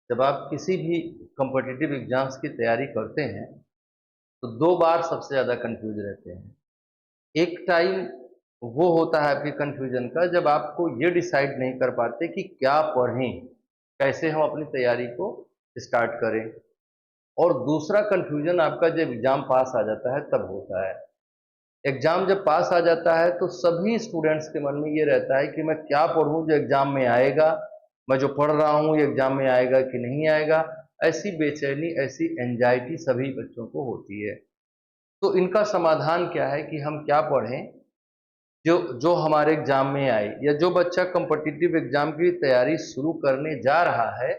जब आप किसी भी कॉम्पिटिटिव एग्जाम्स की तैयारी करते हैं तो दो बार सबसे ज़्यादा कंफ्यूज रहते हैं। एक टाइम वो होता है आपके कंफ्यूजन का जब आपको ये डिसाइड नहीं कर पाते कि क्या पढ़ें, कैसे हम अपनी तैयारी को स्टार्ट करें। और दूसरा कंफ्यूजन आपका जब एग्ज़ाम पास आ जाता है तब होता है। एग्ज़ाम जब पास आ जाता है तो सभी स्टूडेंट्स के मन में ये रहता है कि मैं क्या पढ़ूँ जो एग्ज़ाम में आएगा, मैं जो पढ़ रहा हूँ ये एग्ज़ाम में आएगा कि नहीं आएगा। ऐसी बेचैनी, ऐसी एंजाइटी सभी बच्चों को होती है। तो इनका समाधान क्या है कि हम क्या पढ़ें जो जो हमारे एग्ज़ाम में आए, या जो बच्चा कॉम्पिटिटिव एग्ज़ाम की तैयारी शुरू करने जा रहा है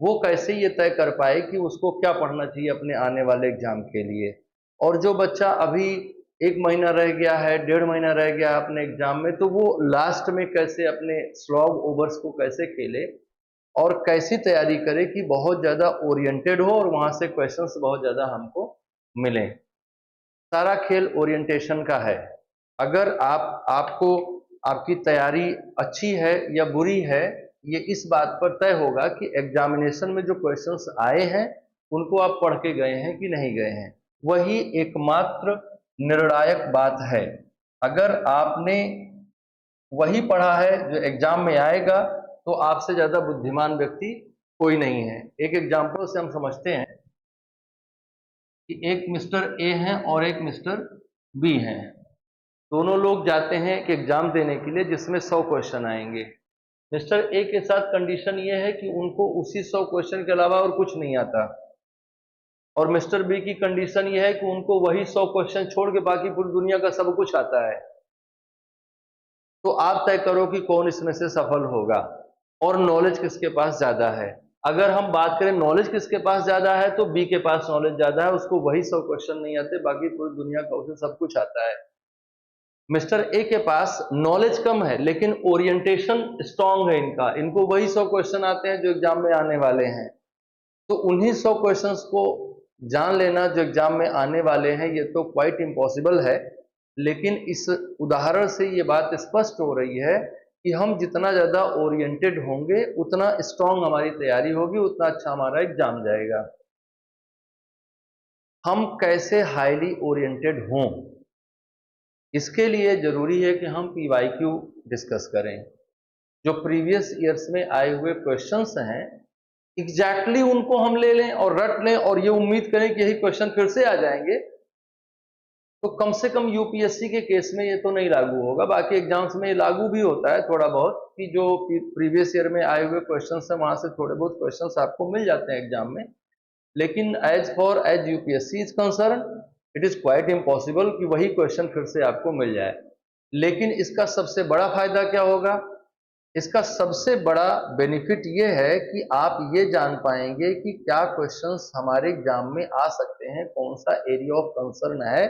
वो कैसे ये तय कर पाए कि उसको क्या पढ़ना चाहिए अपने आने वाले एग्ज़ाम के लिए। और जो बच्चा अभी 1 महीना रह गया है, 1.5 महीना रह गया है अपने एग्ज़ाम में, तो वो लास्ट में कैसे अपने स्लॉग ओवर्स को कैसे खेले और कैसी तैयारी करे कि बहुत ज़्यादा ओरिएंटेड हो और वहाँ से क्वेश्चंस बहुत ज़्यादा हमको मिलें। सारा खेल ओरिएंटेशन का है। अगर आपको आपकी तैयारी अच्छी है या बुरी है, ये इस बात पर तय होगा कि एग्जामिनेशन में जो क्वेश्चंस आए हैं उनको आप पढ़ के गए हैं कि नहीं गए हैं। वही एकमात्र निर्णायक बात है। अगर आपने वही पढ़ा है जो एग्जाम में आएगा तो आपसे ज़्यादा बुद्धिमान व्यक्ति कोई नहीं है। एक एग्जाम्पल से हम समझते हैं कि एक मिस्टर ए हैं और एक मिस्टर बी हैं। दोनों लोग जाते हैं एक एग्जाम देने के लिए जिसमें 100 क्वेश्चन आएंगे। मिस्टर ए के साथ कंडीशन ये है कि उनको उसी 100 क्वेश्चन के अलावा और कुछ नहीं आता, और मिस्टर बी की कंडीशन ये है कि उनको वही 100 क्वेश्चन छोड़ के बाकी पूरी दुनिया का सब कुछ आता है। तो आप तय करो कि कौन इसमें से सफल होगा और नॉलेज किसके पास ज्यादा है। अगर हम बात करें नॉलेज किसके पास ज्यादा है तो बी के पास नॉलेज ज्यादा है, उसको वही 100 क्वेश्चन नहीं आते, बाकी पूरी दुनिया का उसे सब कुछ आता है। मिस्टर ए के पास नॉलेज कम है लेकिन ओरिएंटेशन स्ट्रांग है इनका, इनको वही 100 क्वेश्चन आते हैं जो एग्जाम में आने वाले हैं। तो उन्हीं 100 क्वेश्चंस को जान लेना जो एग्जाम में आने वाले हैं ये तो क्वाइट इम्पॉसिबल है। लेकिन इस उदाहरण से ये बात स्पष्ट हो रही है कि हम जितना ज़्यादा ओरिएंटेड होंगे उतना स्ट्रांग हमारी तैयारी होगी, उतना अच्छा हमारा एग्जाम जाएगा। हम कैसे हाईली ओरिएंटेड हों, इसके लिए ज़रूरी है कि हम पीवाईक्यू डिस्कस करें। जो प्रीवियस ईयर्स में आए हुए क्वेश्चंस हैं एग्जैक्टली उनको हम ले लें और रट लें और ये उम्मीद करें कि यही क्वेश्चन फिर से आ जाएंगे, तो कम से कम यूपीएससी के केस में ये तो नहीं लागू होगा। बाकी एग्जाम्स में ये लागू भी होता है थोड़ा बहुत कि जो प्रीवियस ईयर में आए हुए क्वेश्चंस हैं वहां से थोड़े बहुत क्वेश्चंस आपको मिल जाते हैं एग्जाम में। लेकिन as UPSC is concern it is quite impossible कि वही क्वेश्चन फिर से आपको मिल जाए। लेकिन इसका सबसे बड़ा फायदा क्या होगा, इसका सबसे बड़ा बेनिफिट ये है कि आप ये जान पाएंगे कि क्या क्वेश्चंस हमारे एग्जाम में आ सकते हैं, कौन सा एरिया ऑफ कंसर्न है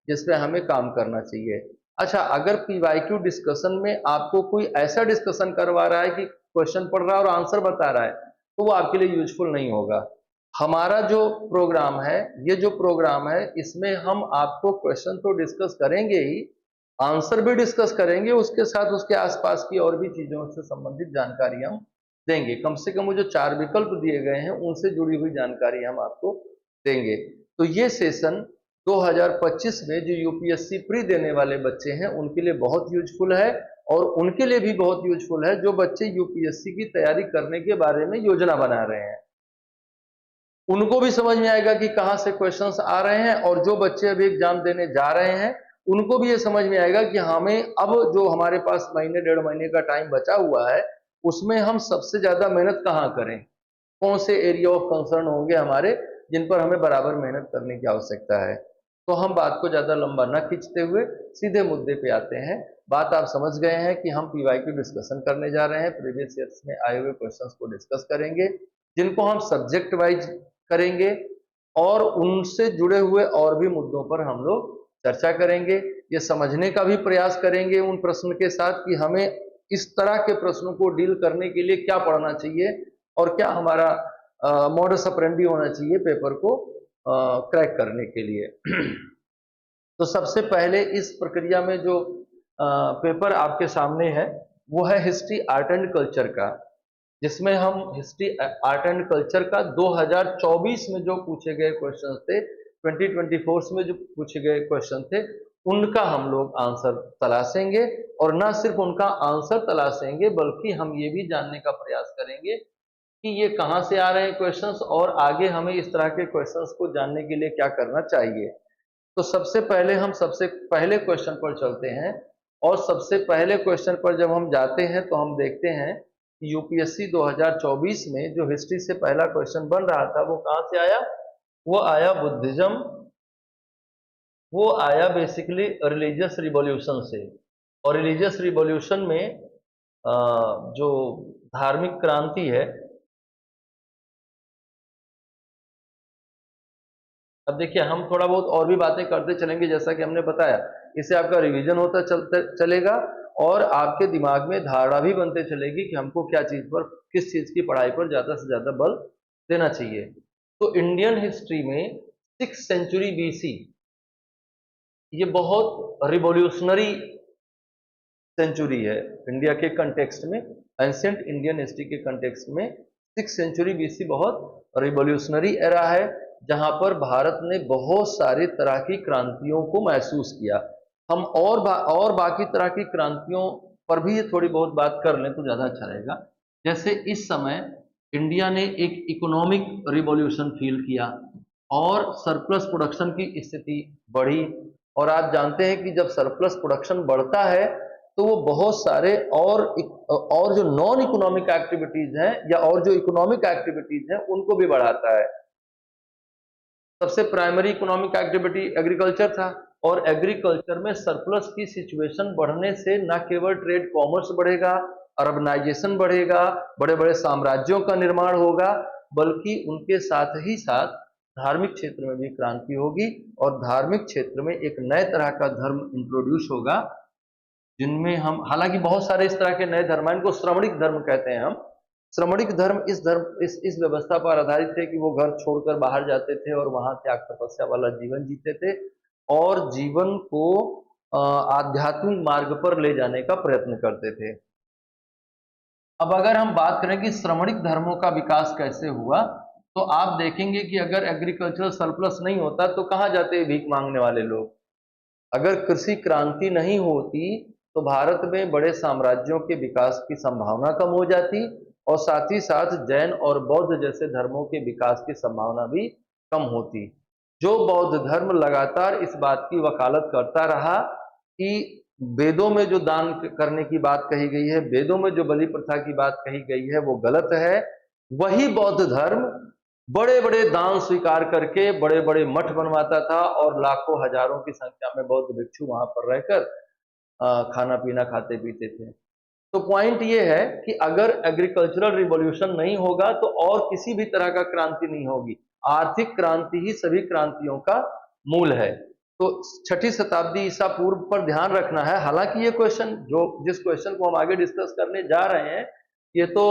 जिस पे हमें काम करना चाहिए। अच्छा, अगर पीवाईक्यू डिस्कशन में आपको कोई ऐसा डिस्कशन करवा रहा है कि क्वेश्चन पढ़ रहा है और आंसर बता रहा है तो वो आपके लिए यूजफुल नहीं होगा। हमारा जो प्रोग्राम है, ये जो प्रोग्राम है, इसमें हम आपको क्वेश्चन तो डिस्कस करेंगे ही, आंसर भी डिस्कस करेंगे, उसके साथ उसके आसपास की और भी चीजों से संबंधित जानकारी हम देंगे। कम से कम वो जो 4 विकल्प दिए गए हैं उनसे जुड़ी हुई जानकारी हम आपको देंगे। तो ये सेशन 2025 में जो यूपीएससी प्री देने वाले बच्चे हैं उनके लिए बहुत यूजफुल है, और उनके लिए भी बहुत यूजफुल है जो बच्चे यूपीएससी की तैयारी करने के बारे में योजना बना रहे हैं। उनको भी समझ में आएगा कि कहाँ से क्वेश्चंस आ रहे हैं, और जो बच्चे अभी एग्जाम देने जा रहे हैं उनको भी ये समझ में आएगा कि हमें अब जो हमारे पास महीने 1.5 महीने का टाइम बचा हुआ है उसमें हम सबसे ज्यादा मेहनत कहाँ करें, कौन से एरिया ऑफ कंसर्न होंगे हमारे जिन पर हमें बराबर मेहनत करने की आवश्यकता है। तो हम बात को ज्यादा लंबा न खींचते हुए सीधे मुद्दे पे आते हैं। बात आप समझ गए हैं कि हम पीवाईक्यू डिस्कशन करने जा रहे हैं, प्रीवियस ईयर्स में आए हुए क्वेश्चंस को डिस्कस करेंगे जिनको हम सब्जेक्ट वाइज करेंगे, और उनसे जुड़े हुए और भी मुद्दों पर हम लोग चर्चा करेंगे। ये समझने का भी प्रयास करेंगे उन प्रश्न के साथ कि हमें इस तरह के प्रश्नों को डील करने के लिए क्या पढ़ना चाहिए और क्या हमारा मॉडस ऑपरेंडी होना चाहिए पेपर को क्रैक करने के लिए। तो सबसे पहले इस प्रक्रिया में जो पेपर आपके सामने है वो है हिस्ट्री आर्ट एंड कल्चर का, जिसमें हम हिस्ट्री आर्ट एंड कल्चर का 2024 में जो पूछे गए क्वेश्चन थे, 2024 में जो पूछे गए क्वेश्चन थे, उनका हम लोग आंसर तलाशेंगे। और ना सिर्फ उनका आंसर तलाशेंगे बल्कि हम ये भी जानने का प्रयास करेंगे कि ये कहाँ से आ रहे हैं क्वेश्चंस, और आगे हमें इस तरह के क्वेश्चंस को जानने के लिए क्या करना चाहिए। तो सबसे पहले हम सबसे पहले क्वेश्चन पर चलते हैं, और सबसे पहले क्वेश्चन पर जब हम जाते हैं तो हम देखते हैं कि यूपीएससी 2024 में जो हिस्ट्री से पहला क्वेश्चन बन रहा था वो कहाँ से आया, वो आया बुद्धिज्म, वो आया बेसिकली रिलीजियस रिवॉल्यूशन से। और रिलीजियस रिवॉल्यूशन में जो धार्मिक क्रांति है, अब देखिए हम थोड़ा बहुत और भी बातें करते चलेंगे, जैसा कि हमने बताया इससे आपका रिवीजन होता चलेगा और आपके दिमाग में धारणा भी बनते चलेगी कि हमको क्या चीज पर, किस चीज की पढ़ाई पर ज्यादा से ज्यादा बल देना चाहिए। तो इंडियन हिस्ट्री में 6th सेंचुरी बीसी ये बहुत रिवॉल्यूशनरी सेंचुरी है इंडिया के कंटेक्स्ट में, एंशिएंट इंडियन हिस्ट्री के कंटेक्स्ट में 6th सेंचुरी बीसी बहुत रिवॉल्यूशनरी एरा है, जहां पर भारत ने बहुत सारे तरह की क्रांतियों को महसूस किया। हम और बाकी तरह की क्रांतियों पर भी ये थोड़ी बहुत बात कर लें तो ज्यादा अच्छा रहेगा। जैसे इस समय इंडिया ने एक इकोनॉमिक रिवॉल्यूशन फील किया और सरप्लस प्रोडक्शन की स्थिति बढ़ी। और आप जानते हैं कि जब सरप्लस प्रोडक्शन बढ़ता है तो वो बहुत सारे और जो नॉन इकोनॉमिक एक्टिविटीज हैं या और जो इकोनॉमिक एक्टिविटीज हैं उनको भी बढ़ाता है। सबसे प्राइमरी इकोनॉमिक एक्टिविटी एग्रीकल्चर था, और एग्रीकल्चर में सरप्लस की सिचुएशन बढ़ने से न केवल ट्रेड कॉमर्स बढ़ेगा, अर्बनाइजेशन बढ़ेगा, बड़े बड़े साम्राज्यों का निर्माण होगा, बल्कि उनके साथ ही साथ धार्मिक क्षेत्र में भी क्रांति होगी। और धार्मिक क्षेत्र में एक नए तरह का धर्म इंट्रोड्यूस होगा, जिनमें हम, हालांकि बहुत सारे इस तरह के नए धर्म हैं, इनको श्रमणिक धर्म कहते हैं हम। श्रमणिक धर्म इस व्यवस्था पर आधारित थे कि वो घर छोड़कर बाहर जाते थे और वहां त्याग तपस्या वाला जीवन जीते थे और जीवन को आध्यात्मिक मार्ग पर ले जाने का प्रयत्न करते थे। अब अगर हम बात करें कि श्रमणिक धर्मों का विकास कैसे हुआ, तो आप देखेंगे कि अगर एग्रीकल्चरल सरप्लस नहीं होता तो कहाँ जाते भीख मांगने वाले लोग। अगर कृषि क्रांति नहीं होती तो भारत में बड़े साम्राज्यों के विकास की संभावना कम हो जाती, और साथ ही साथ जैन और बौद्ध जैसे धर्मों के विकास की संभावना भी कम होती। जो बौद्ध धर्म लगातार इस बात की वकालत करता रहा कि वेदों में जो दान करने की बात कही गई है, वेदों में जो बलि प्रथा की बात कही गई है वो गलत है, वही बौद्ध धर्म बड़े बड़े दान स्वीकार करके बड़े बड़े मठ बनवाता था और लाखों हजारों की संख्या में बौद्ध भिक्षु वहां पर रहकर खाना पीना खाते पीते थे। तो पॉइंट ये है कि अगर एग्रीकल्चरल रिवॉल्यूशन नहीं होगा तो और किसी भी तरह का क्रांति नहीं होगी। आर्थिक क्रांति ही सभी क्रांतियों का मूल है। तो 6ठी शताब्दी ईसा पूर्व पर ध्यान रखना है। हालांकि ये क्वेश्चन, जो जिस क्वेश्चन को हम आगे डिस्कस करने जा रहे हैं, ये तो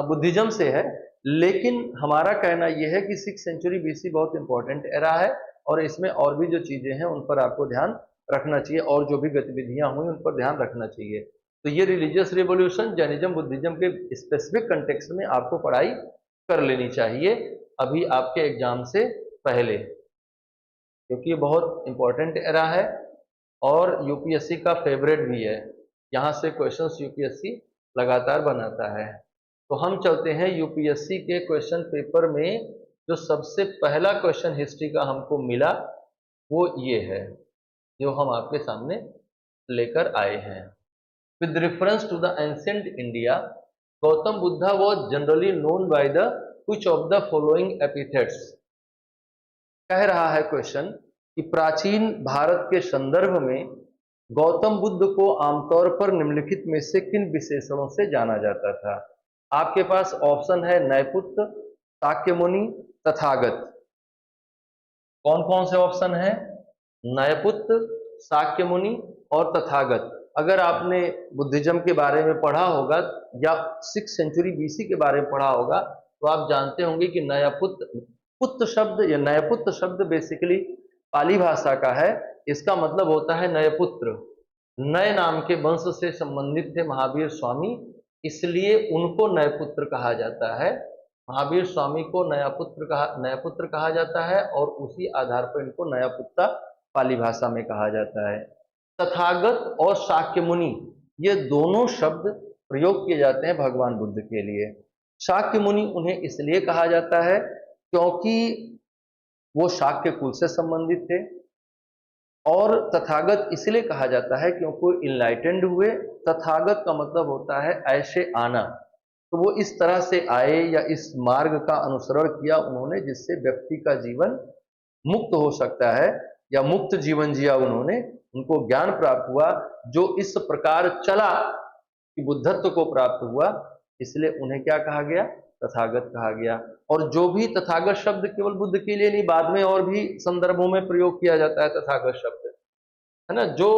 बुद्धिज्म से है, लेकिन हमारा कहना यह है कि 6th सेंचुरी बीसी बहुत इंपॉर्टेंट एरा है और इसमें और भी जो चीजें हैं उन पर आपको ध्यान रखना चाहिए और जो भी गतिविधियां हुई उन पर ध्यान रखना चाहिए। तो ये रिलीजियस रिवॉल्यूशन जैनिज्म बुद्धिज्म के स्पेसिफिक कंटेक्स्ट में आपको पढ़ाई कर लेनी चाहिए अभी आपके एग्जाम से पहले, क्योंकि ये बहुत इंपॉर्टेंट एरा है और यूपीएससी का फेवरेट भी है। यहाँ से क्वेश्चंस यूपीएससी लगातार बनाता है। तो हम चलते हैं यूपीएससी के क्वेश्चन पेपर में। जो सबसे पहला क्वेश्चन हिस्ट्री का हमको मिला वो ये है, जो हम आपके सामने लेकर आए हैं। With reference to the ancient India, Gautam Buddha was generally known by the which of the following epithets? कह रहा है क्वेश्चन कि प्राचीन भारत के संदर्भ में गौतम बुद्ध को आमतौर पर निम्नलिखित में से किन विशेषणों से जाना जाता था। आपके पास ऑप्शन है नयपुत्र, शाक्यमुनि, तथागत। कौन कौन से ऑप्शन है? नयपुत्र, शाक्यमुनि और तथागत। अगर आपने बुद्धिज्म के बारे में पढ़ा होगा या 6th सेंचुरी बीसी के बारे में पढ़ा होगा तो आप जानते होंगे कि नयपुत्र, पुत्र शब्द या नयपुत्र शब्द बेसिकली पाली भाषा का है। इसका मतलब होता है नए पुत्र। नए नाम के वंश से संबंधित थे महावीर स्वामी, इसलिए उनको नए पुत्र कहा जाता है। महावीर स्वामी को नया पुत्र कहा जाता है और उसी आधार पर इनको नया पुत्र पाली भाषा में कहा जाता है। तथागत और शाक्य मुनि, ये दोनों शब्द प्रयोग किए जाते हैं भगवान बुद्ध के लिए। शाक्य मुनि उन्हें इसलिए कहा जाता है क्योंकि वो शाक्य कुल से संबंधित थे, और तथागत इसलिए कहा जाता है क्योंकि इनलाइटेंड हुए। तथागत का मतलब होता है ऐसे आना, तो वो इस तरह से आए या इस मार्ग का अनुसरण किया उन्होंने जिससे व्यक्ति का जीवन मुक्त हो सकता है, या मुक्त जीवन जिया उन्होंने, उनको ज्ञान प्राप्त हुआ जो इस प्रकार चला कि बुद्धत्व को प्राप्त हुआ, इसलिए उन्हें क्या कहा गया? तथागत कहा गया। और जो भी तथागत शब्द केवल बुद्ध के लिए नहीं, बाद में और भी संदर्भों में प्रयोग किया जाता है तथागत शब्द, है ना। जो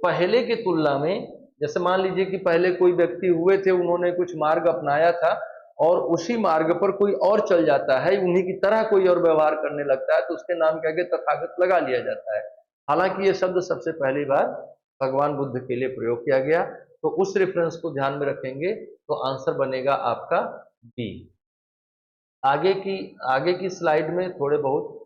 पहले की तुलना में, जैसे मान लीजिए कि पहले कोई व्यक्ति हुए थे, उन्होंने कुछ मार्ग अपनाया था और उसी मार्ग पर कोई और चल जाता है, उन्हीं की तरह कोई और व्यवहार करने लगता है, तो उसके नाम क्या कहते, तथागत लगा लिया जाता है। हालांकि ये शब्द सबसे पहली बार भगवान बुद्ध के लिए प्रयोग किया गया। तो उस रेफरेंस को ध्यान में रखेंगे तो आंसर बनेगा आपका बी। आगे की स्लाइड में थोड़े बहुत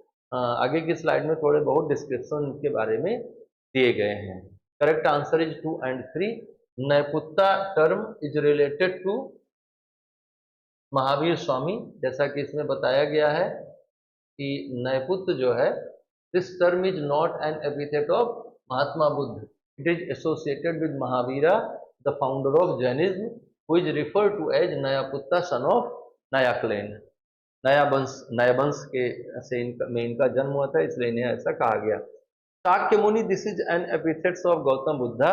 डिस्क्रिप्शन के बारे में दिए गए हैं। Correct answer is 2 and 3। Naiputta term is related to Mahavir Swami, जैसा कि इसमें बताया गया है कि नैपुत्त जो है, this term is not an epithet of Mahatma Buddha, it is associated with Mahavira the founder of Jainism, who is referred to as Nayaputta son of Naya clan. नया वंश के से इनका जन्म हुआ था, इसलिए इन्हें ऐसा कहा गया। शाक्य मुनि, this is an epithets of Gautam Buddha,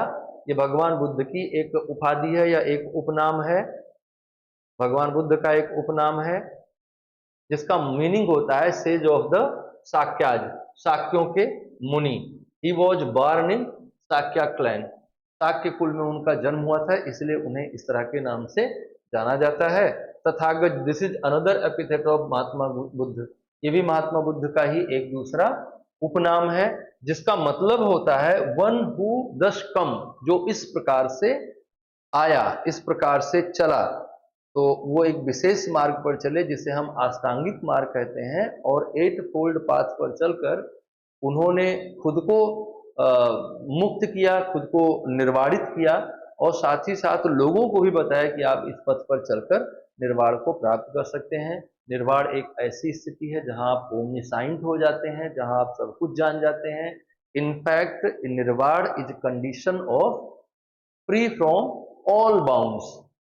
ये भगवान बुद्ध की एक उपाधि है या एक उपनाम है, भगवान बुद्ध का एक उपनाम है जिसका मीनिंग होता है सेज ऑफ द शाक्याज, शाक्यों के मुनि। He was born in Shakya clan, Shakya कुल में उनका जन्म हुआ था, इसलिए उन्हें इस तरह के नाम से जाना जाता है। Tathagata, this is another epithet of Mahatma Buddha, ये भी महात्मा बुद्ध का ही एक दूसरा उपनाम है, जिसका मतलब होता है वन हु दस कम, जो इस प्रकार से आया, इस प्रकार से चला। तो वो एक विशेष मार्ग पर चले जिसे हम अष्टांगिक मार्ग कहते हैं, और 8 फोल्ड पाथ पर चलकर उन्होंने खुद को मुक्त किया, खुद को निर्वाणित किया, और साथ ही साथ लोगों को भी बताया कि आप इस पथ पर चलकर निर्वाण को प्राप्त कर सकते हैं। निर्वाण एक ऐसी स्थिति है जहां आप ओमनिसाइंट हो जाते हैं, जहां आप सब कुछ जान जाते हैं। इनफैक्ट निर्वाण is condition of free from all bounds,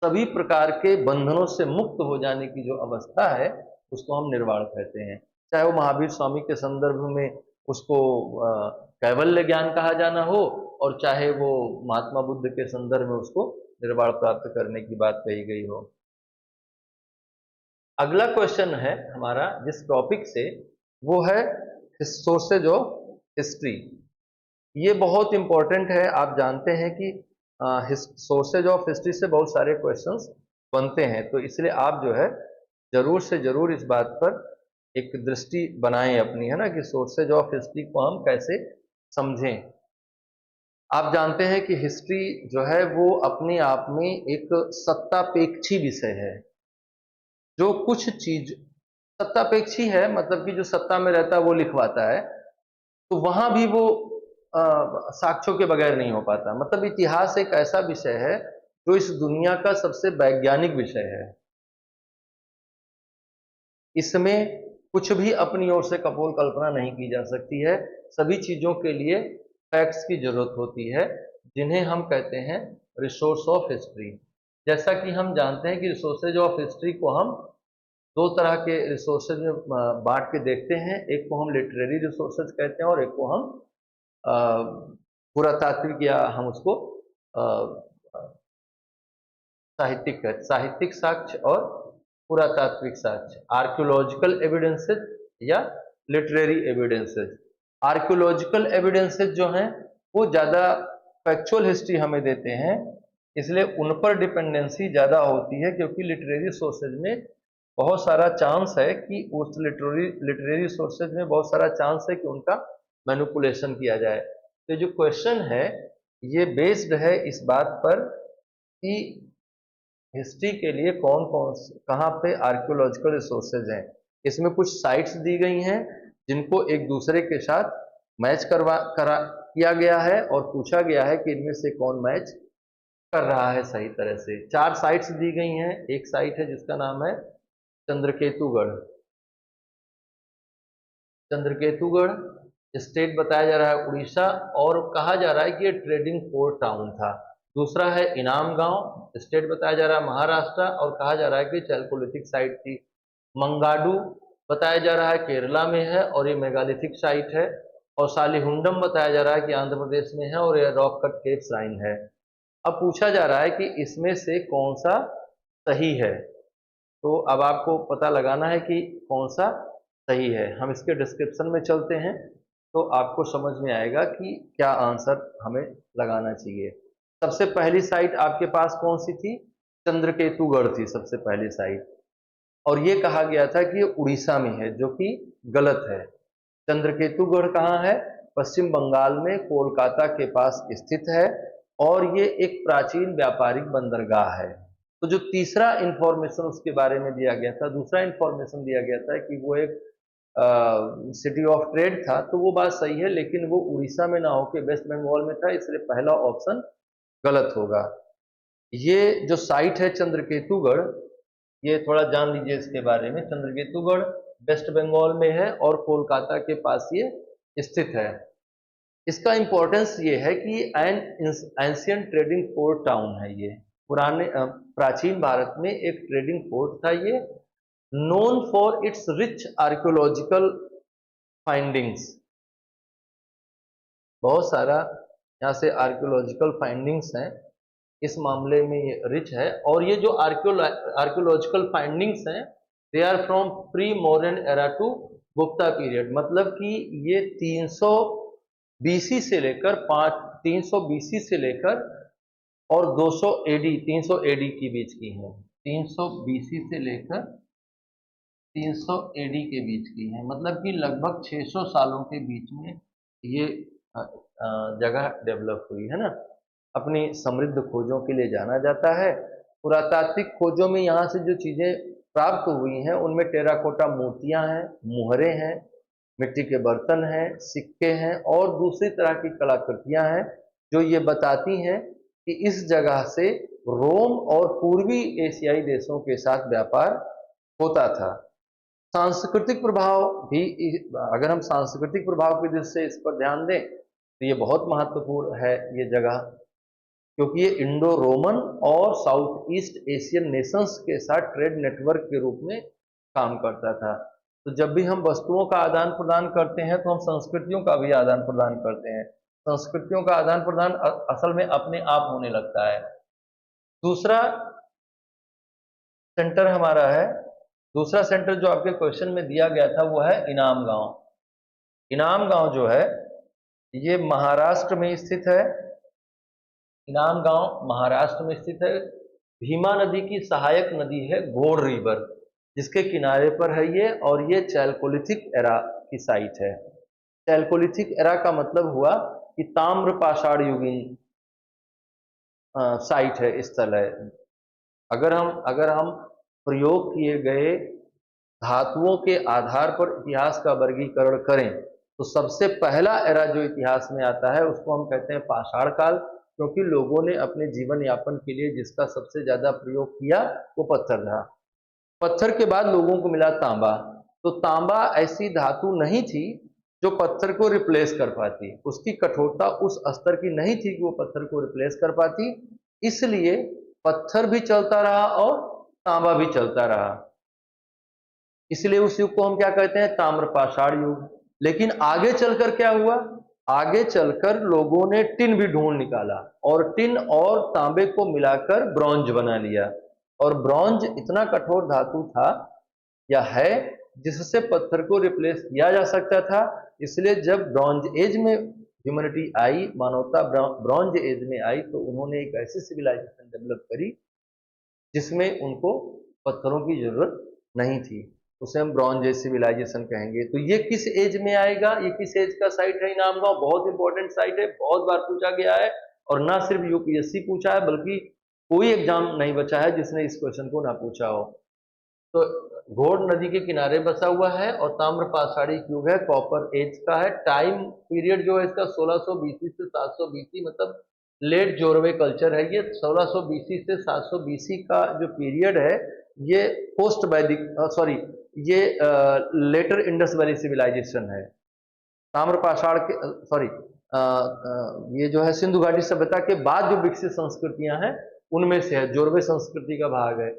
सभी प्रकार के बंधनों से मुक्त हो जाने की जो अवस्था है उसको हम निर्वाण कहते हैं। चाहे वो महावीर स्वामी के संदर्भ में उसको कैवल्य ज्ञान कहा जाना हो, और चाहे वो महात्मा बुद्ध के संदर्भ में उसको निर्वाण प्राप्त करने की बात कही गई हो। अगला क्वेश्चन है हमारा जिस टॉपिक से, वो है सोर्सेज ऑफ हिस्ट्री। ये बहुत इंपॉर्टेंट है। आप जानते हैं कि सोर्सेज ऑफ हिस्ट्री से बहुत सारे क्वेश्चंस बनते हैं, तो इसलिए आप जो है जरूर से जरूर इस बात पर एक दृष्टि बनाएं अपनी, है ना, कि सोर्सेज ऑफ हिस्ट्री को हम कैसे समझें। आप जानते हैं कि हिस्ट्री जो है वो अपने आप में एक सत्तापेक्षी विषय है। जो कुछ चीज सत्तापेक्षी है, मतलब कि जो सत्ता में रहता है वो लिखवाता है, तो वहां भी वो साक्ष्यों के बगैर नहीं हो पाता। मतलब इतिहास एक ऐसा विषय है जो इस दुनिया का सबसे वैज्ञानिक विषय है। इसमें कुछ भी अपनी ओर से कपोल कल्पना नहीं की जा सकती है। सभी चीजों के लिए फैक्ट्स की जरूरत होती है, जिन्हें हम कहते हैं रिसोर्स ऑफ हिस्ट्री। जैसा कि हम जानते हैं कि रिसोर्सेज ऑफ हिस्ट्री को हम 2 तरह के रिसोर्सेज में बांट के देखते हैं। एक को हम लिटरेरी रिसोर्सेज कहते हैं और एक को हम पुरातात्विक, या हम उसको साहित्यिक साक्ष्य और पुरातात्विक साक्ष्य, आर्कियोलॉजिकल एविडेंसेज या लिटरेरी एविडेंसेज। आर्कियोलॉजिकल एविडेंसेज जो हैं वो ज़्यादा फैक्चुअल हिस्ट्री हमें देते हैं, इसलिए उन पर डिपेंडेंसी ज़्यादा होती है, क्योंकि लिटरेरी सोर्सेज में बहुत सारा चांस है कि उस लिटरेरी सोर्सेज में बहुत सारा चांस है कि उनका मैनिपुलेशन किया जाए। तो जो क्वेश्चन है ये बेस्ड है इस बात पर कि हिस्ट्री के लिए कौन कौन कहाँ पे आर्कियोलॉजिकल रिसोर्सेज हैं। इसमें कुछ साइट्स दी गई हैं जिनको एक दूसरे के साथ मैच किया गया है और पूछा गया है कि इनमें से कौन मैच कर रहा है सही तरह से। 4 साइट्स दी गई हैं। एक साइट है जिसका नाम है चंद्रकेतुगढ़। चंद्रकेतुगढ़ स्टेट बताया जा रहा है उड़ीसा, और कहा जा रहा है कि ये ट्रेडिंग पोर्ट टाउन था। दूसरा है इनाम गांव, स्टेट बताया जा रहा है महाराष्ट्र, और कहा जा रहा है कि चैल्कोलिथिक साइट थी। मंगाडू बताया जा रहा है केरला में है और ये मेगालिथिक साइट है। और सालिहुंडम बताया जा रहा है कि आंध्र प्रदेश में है और ये रॉक कट केव श्राइन है। अब पूछा जा रहा है कि इसमें से कौन सा सही है। तो अब आपको पता लगाना है कि कौन सा सही है। हम इसके डिस्क्रिप्शन में चलते हैं तो आपको समझ में आएगा कि क्या आंसर हमें लगाना चाहिए। सबसे पहली साइट आपके पास कौन सी थी? चंद्रकेतुगढ़ थी सबसे पहली साइट, और ये कहा गया था कि ये उड़ीसा में है, जो कि गलत है। चंद्रकेतुगढ़ कहाँ है? पश्चिम बंगाल में कोलकाता के पास स्थित है और ये एक प्राचीन व्यापारिक बंदरगाह है। तो जो तीसरा इंफॉर्मेशन उसके बारे में दिया गया था, दूसरा इंफॉर्मेशन दिया गया था कि वो एक सिटी ऑफ ट्रेड था, तो वो बात सही है, लेकिन वो उड़ीसा में ना होकर वेस्ट बंगाल में था, इसलिए पहला ऑप्शन गलत होगा। ये जो साइट है चंद्रकेतुगढ़, ये थोड़ा जान लीजिए इसके बारे में। चंद्रकेतुगढ़ वेस्ट बंगाल में है और कोलकाता के पास ये स्थित है। इसका इंपॉर्टेंस ये है कि an ancient trading port town है। ये प्राचीन भारत में एक ट्रेडिंग पोर्ट था। ये known for its rich archaeological findings, बहुत सारा यहाँ से आर्कियोलॉजिकल फाइंडिंग्स हैं, इस मामले में ये रिच है। और ये जो आर्कियोलॉजिकल फाइंडिंग्स हैं, they are from pre modern era to Gupta period, मतलब कि ये 300 बीसी से लेकर 300 बीसी से लेकर और 200 एडी 300 एडी के बीच की है। 300 बीसी से लेकर 300 एडी के बीच की है, मतलब कि लगभग 600 सालों के बीच में ये जगह डेवलप हुई है ना। अपनी समृद्ध खोजों के लिए जाना जाता है। पुरातात्विक खोजों में यहाँ से जो चीजें प्राप्त हुई हैं उनमें टेराकोटा मूर्तियां हैं, मुहरे हैं, मिट्टी के बर्तन हैं, सिक्के हैं और दूसरी तरह की कलाकृतियां हैं, जो ये बताती हैं कि इस जगह से रोम और पूर्वी एशियाई देशों के साथ व्यापार होता था। सांस्कृतिक प्रभाव भी, अगर हम सांस्कृतिक प्रभाव की दृष्टि से इस पर ध्यान दें तो ये बहुत महत्वपूर्ण है ये जगह, क्योंकि ये इंडो रोमन और साउथ ईस्ट एशियन नेशंस के साथ ट्रेड नेटवर्क के रूप में काम करता था। तो जब भी हम वस्तुओं का आदान प्रदान करते हैं तो हम संस्कृतियों का भी आदान प्रदान करते हैं। संस्कृतियों का आदान प्रदान असल में अपने आप होने लगता है। दूसरा सेंटर हमारा है, दूसरा सेंटर जो आपके क्वेश्चन में दिया गया था वो है इनाम गांव। इनाम गांव जो है ये महाराष्ट्र में स्थित है। इनाम गांव महाराष्ट्र में स्थित है। भीमा नदी की सहायक नदी है घोड़ रिवर, जिसके किनारे पर है ये, और ये चैल्कोलिथिक एरा की साइट है। चैल्कोलिथिक एरा का मतलब हुआ कि ताम्र पाषाण युगीन साइट है, स्थल है। अगर हम प्रयोग किए गए धातुओं के आधार पर इतिहास का वर्गीकरण करें तो सबसे पहला एरा जो इतिहास में आता है उसको हम कहते हैं पाषाण काल, क्योंकि लोगों ने अपने जीवन यापन के लिए जिसका सबसे ज्यादा प्रयोग किया वो पत्थर था। पत्थर के बाद लोगों को मिला तांबा। तो तांबा ऐसी धातु नहीं थी जो पत्थर को रिप्लेस कर पाती, उसकी कठोरता उस स्तर की नहीं थी कि वो पत्थर को रिप्लेस कर पाती, इसलिए पत्थर भी चलता रहा और तांबा भी चलता रहा। इसलिए उस युग को हम क्या कहते हैं? ताम्रपाषाण युग। लेकिन आगे चलकर क्या हुआ? आगे चलकर लोगों ने टिन भी ढूंढ निकाला और टिन और तांबे को मिलाकर ब्रॉन्ज बना लिया। और ब्रॉन्ज इतना कठोर धातु था या है जिससे पत्थर को रिप्लेस किया जा सकता था। इसलिए जब ब्रॉन्ज एज में ह्यूमैनिटी आई, मानवता ब्रॉन्ज एज में आई, तो उन्होंने एक ऐसी सिविलाइजेशन डेवलप करी जिसमें उनको पत्थरों की जरूरत नहीं थी। उसे हम ब्रॉन्ज एज सिविलाइजेशन कहेंगे। तो ये किस एज में आएगा, ये किस एज का साइट है इनाम गांव? बहुत इंपॉर्टेंट साइट है, बहुत बार पूछा गया है, और ना सिर्फ यूपीएससी पूछा है बल्कि कोई एग्जाम नहीं बचा है जिसने इस क्वेश्चन को ना पूछा हो। तो घोड़ नदी के किनारे बसा हुआ है और ताम्र पाषाणी युग है, कॉपर एज का है। टाइम पीरियड जो है इसका 1600 बीसी से 700 बीसी, मतलब लेट जोरवे कल्चर है ये। 1600 बीसी से 700 बीसी का जो पीरियड है ये पोस्ट वैदिक, सॉरी, ये लेटर इंडस वैली सिविलाइजेशन है। ताम्र पाषाण के, सॉरी, ये जो है सिंधु घाटी सभ्यता के बाद जो विकसित संस्कृतियां हैं उनमें से है, जोरवे संस्कृति का भाग है।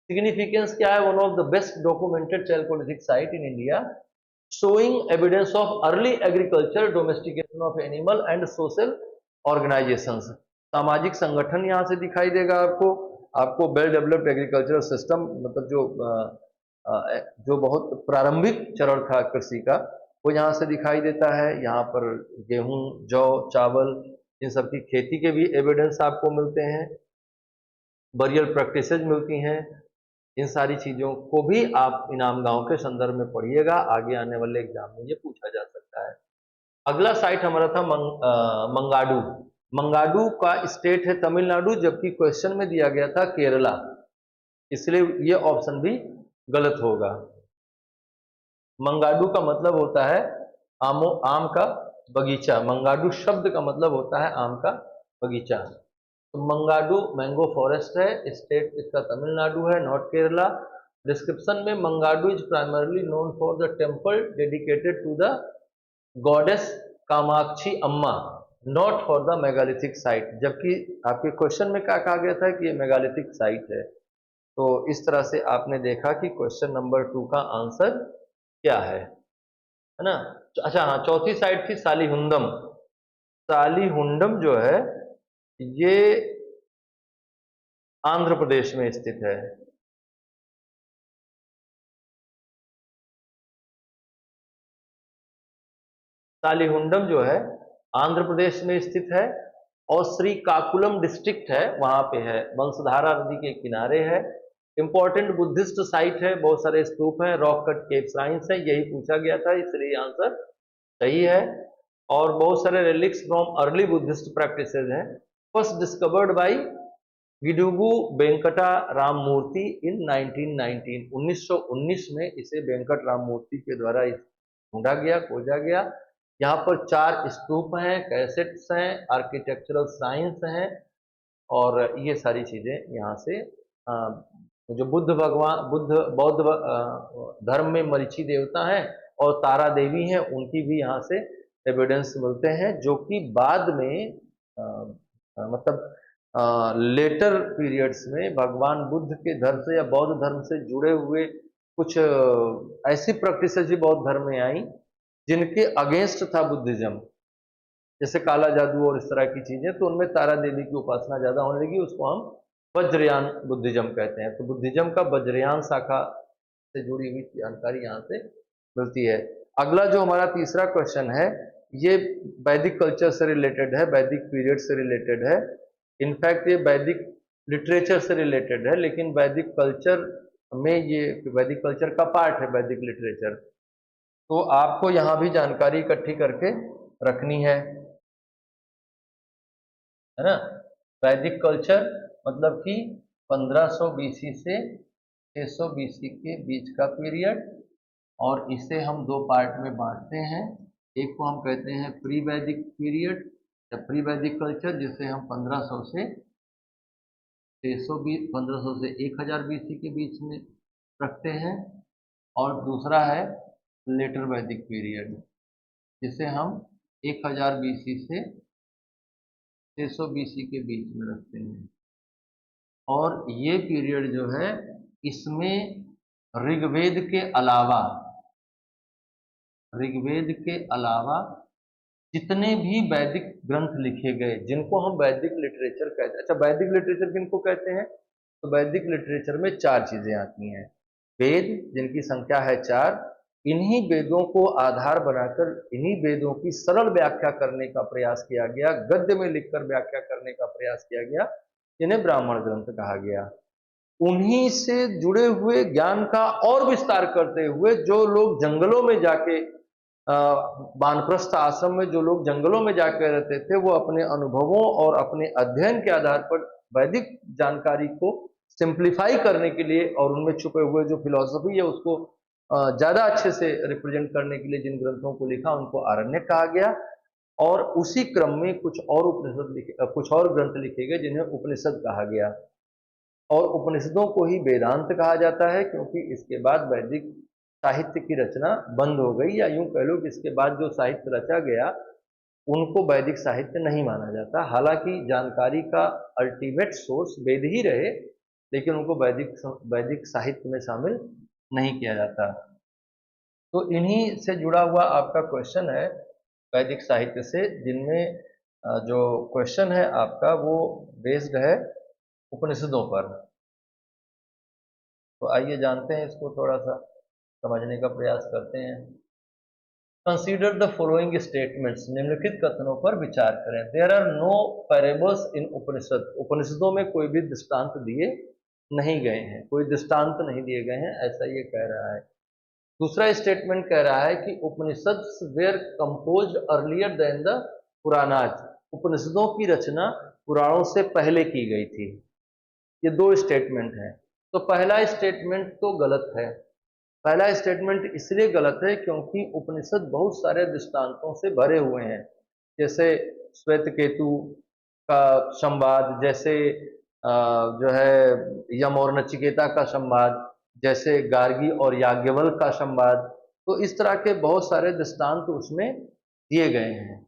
सिग्निफिकेंस क्या है? One of the best documented Chalcolithic site in India, showing evidence of early agriculture, domestication of animal and social organisations. सामाजिक संगठन यहाँ से दिखाई देगा आपको, आपको वेल डेवलप्ड एग्रीकल्चरल सिस्टम, मतलब जो बहुत प्रारंभिक चरण था कृषि का, वो यहाँ से दिखाई देता है। यहाँ पर गेहूं, जौ, चावल, इन सब की खेती के भी एविडेंस आपको मिलते हैं, बरियल प्रैक्टिसेज मिलती हैं। इन सारी चीजों को भी आप इनाम गांव के संदर्भ में पढ़िएगा, आगे आने वाले एग्जाम में ये पूछा जा सकता है। अगला साइट हमारा था मंगाडू। मंगाडू का स्टेट है तमिलनाडु, जबकि क्वेश्चन में दिया गया था केरला, इसलिए ये ऑप्शन भी गलत होगा। मंगाडू का मतलब होता है आम का बगीचा। मंगाडू शब्द का मतलब होता है आम का बगीचा। तो मंगाडू मैंगो फॉरेस्ट है, स्टेट इसका तमिलनाडु है, नॉट केरला। डिस्क्रिप्शन में Mangadu is primarily known for the temple dedicated to the goddess Kamakshi Amma, not for the megalithic site. जबकि आपके क्वेश्चन में क्या कहा गया था कि ये मेगालिथिक साइट है। तो इस तरह से आपने देखा कि क्वेश्चन नंबर 2 का आंसर क्या है ना। अच्छा हाँ, चौथी साइट थी सालीहुंडम। सालीहुंडम जो है ये आंध्र प्रदेश में स्थित है। सालीहुंडम जो है आंध्र प्रदेश में स्थित है और श्रीकाकुलम डिस्ट्रिक्ट है, वहां पे है, वंशधारा नदी के किनारे है। इंपॉर्टेंट बुद्धिस्ट साइट है, बहुत सारे स्तूप हैं, रॉक कट केव श्राइन्स है, यही पूछा गया था, इसलिए आंसर सही है। और बहुत सारे relics from early Buddhist practices हैं। First discovered by Gidugu Venkata Ramamurthy in 1919, 1919 में इसे वेंकट राममूर्ति के द्वारा ढूंढा गया, खोजा गया। यहाँ पर 4 स्तूप हैं, कैसेट्स हैं, आर्किटेक्चरल साइंस हैं, और ये सारी चीजें यहाँ से जो बुद्ध भगवान, बुद्ध बौद्ध धर्म में मरीचि देवता हैं और तारा देवी हैं, उनकी भी यहाँ से एविडेंस मिलते हैं, जो कि बाद में मतलब लेटर पीरियड्स में भगवान बुद्ध के धर्म से या बौद्ध धर्म से जुड़े हुए कुछ ऐसी प्रैक्टिसेस भी बौद्ध धर्म में आई जिनके अगेंस्ट था बुद्धिज्म, जैसे काला जादू और इस तरह की चीजें। तो उनमें तारा देवी की उपासना ज्यादा होने लगी, उसको हम वज्रयान बुद्धिज्म कहते हैं। तो बुद्धिज्म का वज्रयान शाखा से जुड़ी हुई जानकारी यहाँ से मिलती है। अगला जो हमारा तीसरा क्वेश्चन है ये वैदिक कल्चर से रिलेटेड है, वैदिक पीरियड से रिलेटेड है। इनफैक्ट ये वैदिक लिटरेचर से रिलेटेड है, लेकिन वैदिक कल्चर में ये वैदिक कल्चर का पार्ट है वैदिक लिटरेचर। तो आपको यहाँ भी जानकारी इकट्ठी करके रखनी है ना। वैदिक कल्चर मतलब कि 1500 बीसी से 600 बीसी के बीच का पीरियड, और इसे हम 2 पार्ट में बांटते हैं। एक को हम कहते हैं प्री वैदिक पीरियड या प्री वैदिक कल्चर, जिसे हम 1500 से 1500 से 1000 बीसी के बीच में रखते हैं। और दूसरा है लेटर वैदिक पीरियड, जिसे हम 1000 बीसी से 600 बीसी के बीच में रखते हैं। और ये पीरियड जो है इसमें ऋग्वेद के अलावा जितने भी वैदिक ग्रंथ लिखे गए जिनको हम वैदिक लिटरेचर कहते हैं। अच्छा, वैदिक लिटरेचर किनको कहते हैं? तो वैदिक लिटरेचर में 4 चीजें आती हैं। वेद, जिनकी संख्या है 4, इन्हीं वेदों को आधार बनाकर इन्हीं वेदों की सरल व्याख्या करने का प्रयास किया गया, गद्य में लिखकर व्याख्या करने का प्रयास किया गया, इन्हें ब्राह्मण ग्रंथ कहा गया। उन्हीं से जुड़े हुए ज्ञान का और विस्तार करते हुए जो लोग जंगलों में जाके वानप्रस्थ आश्रम में जो लोग जंगलों में जाकर रहते थे, वो अपने अनुभवों और अपने अध्ययन के आधार पर वैदिक जानकारी को सिंप्लीफाई करने के लिए और उनमें छुपे हुए जो फिलॉसफी है उसको ज़्यादा अच्छे से रिप्रेजेंट करने के लिए जिन ग्रंथों को लिखा उनको आरण्यक कहा गया। और उसी क्रम में कुछ और ग्रंथ लिखे गए जिन्हें उपनिषद कहा गया। और उपनिषदों को ही वेदांत कहा जाता है, क्योंकि इसके बाद वैदिक साहित्य की रचना बंद हो गई, या यूं कह लो कि इसके बाद जो साहित्य रचा गया उनको वैदिक साहित्य नहीं माना जाता। हालांकि जानकारी का अल्टीमेट सोर्स वेद ही रहे, लेकिन उनको वैदिक साहित्य में शामिल नहीं किया जाता। तो इन्हीं से जुड़ा हुआ आपका क्वेश्चन है वैदिक साहित्य से, जिनमें जो क्वेश्चन है आपका वो बेस्ड है उपनिषदों पर। तो आइए जानते हैं इसको, थोड़ा सा समझने का प्रयास करते हैं। कंसीडर द फॉलोइंग स्टेटमेंट्स, निम्नलिखित कथनों पर विचार करें। देयर आर नो पैरेबल्स इन उपनिषद, उपनिषदों में कोई भी दृष्टांत दिए नहीं गए हैं, कोई दृष्टांत नहीं दिए गए हैं, ऐसा ये कह रहा है। दूसरा स्टेटमेंट कह रहा है कि Upanishad were composed earlier than the Puranas, उपनिषदों की रचना पुराणों से पहले की गई थी। ये दो स्टेटमेंट हैं। तो पहला स्टेटमेंट तो गलत है। पहला स्टेटमेंट इसलिए गलत है क्योंकि उपनिषद बहुत सारे दृष्टांतों से भरे हुए हैं, जैसे श्वेत केतु का संवाद, जैसे जो है यम और नचिकेता का संवाद, जैसे गार्गी और याज्ञवल्क्य का संवाद। तो इस तरह के बहुत सारे दृष्टांत उसमें दिए गए हैं।